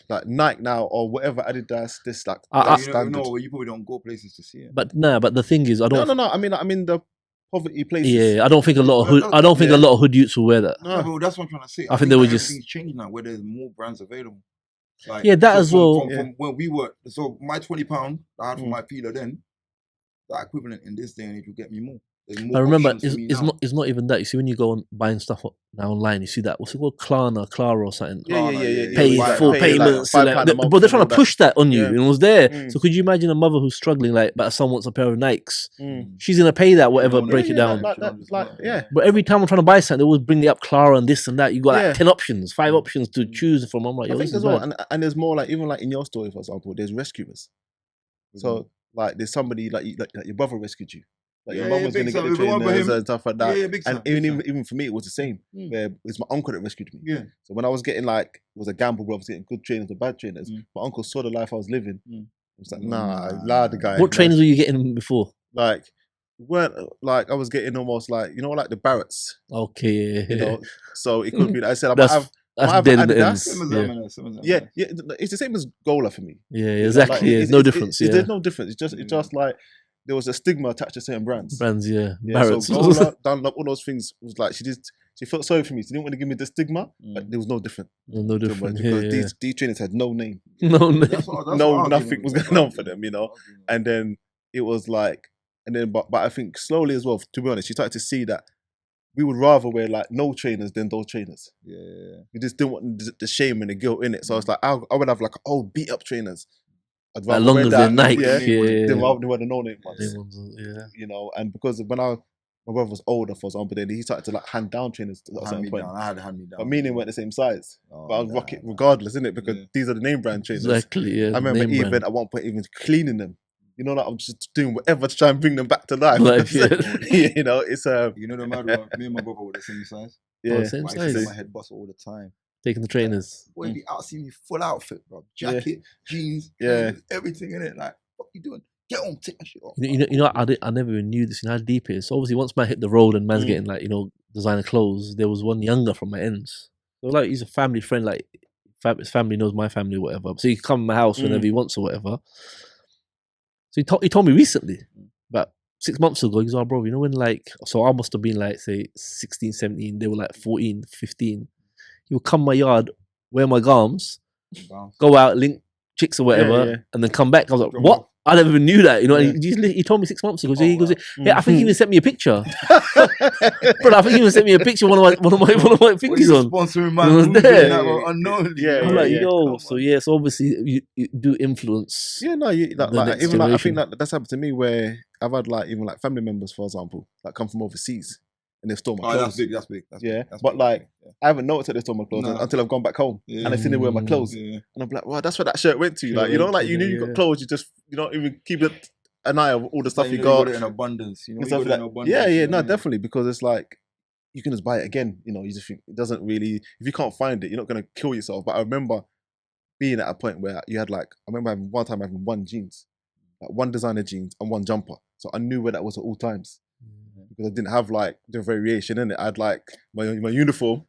like Nike now or whatever Adidas, this like standard. No, you probably don't go places to see it. But the thing is, I don't. No. I mean the poverty places. Yeah, I don't think a lot of a lot of hood youths will wear that. No, but that's what I'm trying to say. I think they were just changing now, where there's more brands available. Like, that as well. From when we were, so my £20 I had for my peeler then, that equivalent in this day and age will get me more. I remember it's not even that. You see, when you go on buying stuff now online, you see that what's it called, Klarna or something. Pay full payments. But they're trying to push that on you. And it was there. So could you imagine a mother who's struggling, like, but her son wants a pair of Nikes? She's gonna pay that, whatever, break it down. But every time I'm trying to buy something, they always bring it up Clara and this and that. You got like 10 options, 5 options to choose from. I'm like, I think as well, and there's more like even like in your story, for example, there's rescuers. So like there's somebody like your brother rescued you. Like your mum was going to get the trainers and stuff like that. And even for me, it was the same. Where it's my uncle that rescued me. Yeah. So when I was getting like, it was a gamble, bro. I was getting good trainers or bad trainers. My uncle saw the life I was living. He was like, nah, the guy. What trainers were you getting before? Like, weren't like I was getting almost like, you know, like the Barretts. Okay. You know, so it could be. Like I said, that's dead in the ends. It's the same as Gola for me. Yeah, exactly. Like, there's no difference. There's no difference. It's just like. There was a stigma attached to certain brands. Barretts. So Gola, Dunlop, all those things was like she felt sorry for me. She didn't want to give me the stigma, but there was no different. No different. Because these trainers had no name. Nothing was going on for them, you know. And then it was like, but I think slowly as well, to be honest, she started to see that we would rather wear like no trainers than those trainers. Yeah. We just didn't want the shame and the guilt in it. So it's like I would have like beat up trainers. I'd As rather long wear as that, they're Nike, than yeah. rather than wear the no-name ones. They ones, yeah. You know, and because when my brother was older, for example, then he started to like hand down trainers at a Hand certain me point. down. I had a hand me down. But me and him weren't the same size. Oh, But I was nah, rock it nah. regardless, innit? Because Yeah. these are the name brand trainers. Exactly, yeah. I remember name even brand. at one point even cleaning them. You know, like I'm just doing whatever to try and bring them back to life. Life, yeah. You know, it's You know the mad one? Me and my brother were the same size. yeah. same But I used to size. say my head boss all the time. Taking the trainers. Boy, be out, see me full outfit, bro. Jacket, jeans, Yeah. clothes, everything in it. Like, what you doing? Get on, take that shit off. I never even knew this. You know how deep it is. So obviously, once man hit the road and man's Mm. getting like designer clothes, there was one younger from my ends. So like he's a family friend. Like his family knows my family, or whatever. So he can come to my house whenever he wants or whatever. So he told me recently, about 6 months ago, he's like, bro, you know when like, so I must have been like say 16, 17. They were like 14, 15. He would come my yard, wear my garms, Bounce. go out, link chicks or whatever, yeah. and then come back. I was like, Drop what? off. I never even knew that. You know, Yeah. he told me 6 months ago. So Oh, he goes, wow. yeah, I think he even sent me a picture. Bro, I think he even sent me a picture. One of my What fingers you on. sponsoring It man? was Moving there. that were unknowingly. Yeah, I'm yeah, like, yeah. yo, Come so on. yeah, so obviously you do influence. Yeah, no, The like next even like, I generation. think that that's happened to me where I've had like even like family members, for example, like come from overseas and they've stolen my Oh, clothes. that's big. That's big. That's Yeah, big, that's but big, like yeah. I haven't noticed that they stole my clothes Nah. until I've gone back home Yeah. and I see them wear my clothes, Yeah. and I'm like, well, that's where that shirt went to. Shirt Like, you know, went like to you knew there, you yeah. got clothes, you just don't even keep an eye of all the stuff Like, you know got. got it in abundance. You know, and you stuff got it like in that. abundance. Yeah, you yeah, know no, what I mean? definitely, because it's like you can just buy it again. You know, you just think it doesn't really. If you can't find it, you're not gonna kill yourself. But I remember being at a point where you had like, I remember having one time having one jeans, like one designer jeans and one jumper. So I knew where that was at all times because I didn't have like the variation in it. I had like my uniform,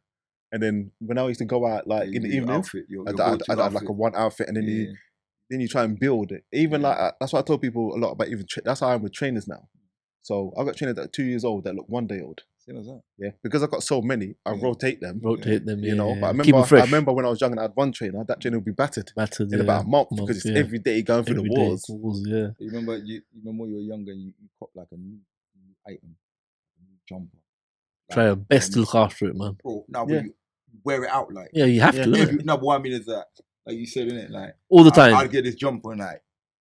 and then when I used to go out like Yeah, in the your evenings, outfit, your I'd go-to like outfit. a one outfit, and then Yeah. you try and build it. Even Yeah. like that's why I tell people a lot about even that's how I'm with trainers now. So I've got trainers that are 2 years old that look 1 day old. Same as that. Yeah, because I've got so many, I Yeah. rotate them. Rotate them, You know, yeah. but I Keep 'em remember, fresh. when I was young and I had one trainer, that trainer would be battered Battered, in yeah. about a month because it's yeah. every day going through Every the day, wars. yeah. You remember when you were younger and you cop like a new item, a new jumper. Try your best to look after it, man. Bro, now Yeah. when you wear it out like Yeah, you have Yeah. to, innit? no, but what I mean is that, like you said, innit? Like All the time. I'd get this jumper and like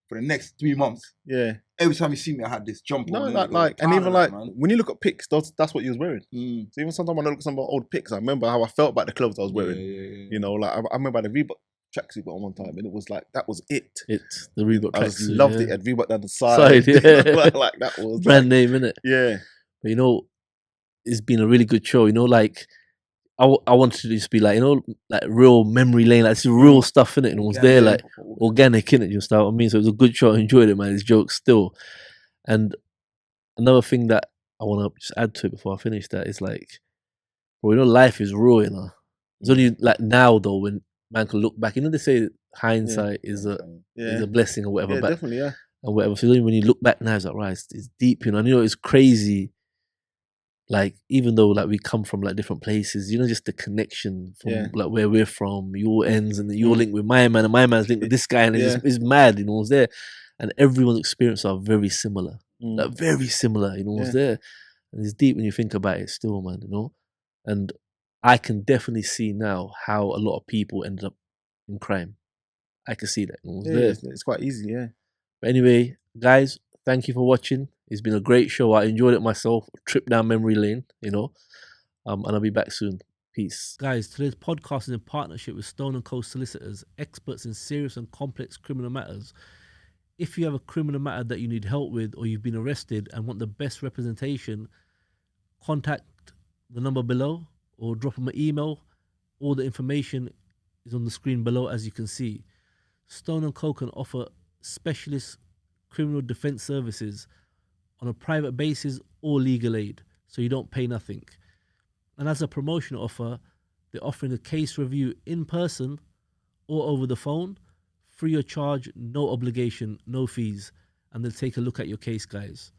for the next 3 months, Yeah. every time you see me, I had this jumper. No, on, like, innit? and even Proud of like that, man. when you look at pics, that's what you was wearing. Mm. So even sometimes when I look at some of my old pics, I remember how I felt about the clothes I was wearing. Yeah. You know, like I remember I had a Reebok tracksuit on one time, and it was like that was it. It's the Reebok I just tracksuit, loved yeah. it. Had Reebok down the side. Side, yeah. like that was Brand name, innit? Yeah. But you know, it's been a really good show. You know, like I wanted to just be like, you know, like real memory lane, like it's real stuff in it, and it was there, like organic in it. You know what I mean? So it was a good show. I enjoyed it, man. It's jokes still. And another thing that I want to just add to it before I finish that is like, bro, you know, life is real, you know. It's only like now though when man can look back. You know, they say hindsight is a blessing or whatever. Yeah, but definitely, yeah. and whatever. So when you look back now, it's like, right, it's deep, you know. And you know, it's crazy. Like even though like we come from like different places, you know, just the connection from like where we're from, your ends, and your link with my man, and my man's link with this guy, and it's mad, you know, it's there, and everyone's experiences are very similar, like very similar, you know, it's there, and it's deep when you think about it, still, man, you know, and I can definitely see now how a lot of people ended up in crime. I can see that, you know, it's there. It's quite easy, yeah. But anyway, guys, thank you for watching. It's been a great show. I enjoyed it myself. Trip down memory lane, you know. And I'll be back soon. Peace. Guys, today's podcast is in partnership with Stone & Co Solicitors, experts in serious and complex criminal matters. If you have a criminal matter that you need help with or you've been arrested and want the best representation, contact the number below or drop them an email. All the information is on the screen below, as you can see. Stone & Co can offer specialist criminal defense services on a private basis or legal aid, so you don't pay nothing. And as a promotional offer, they're offering a case review in person or over the phone, free of charge, no obligation, no fees, and they'll take a look at your case, guys.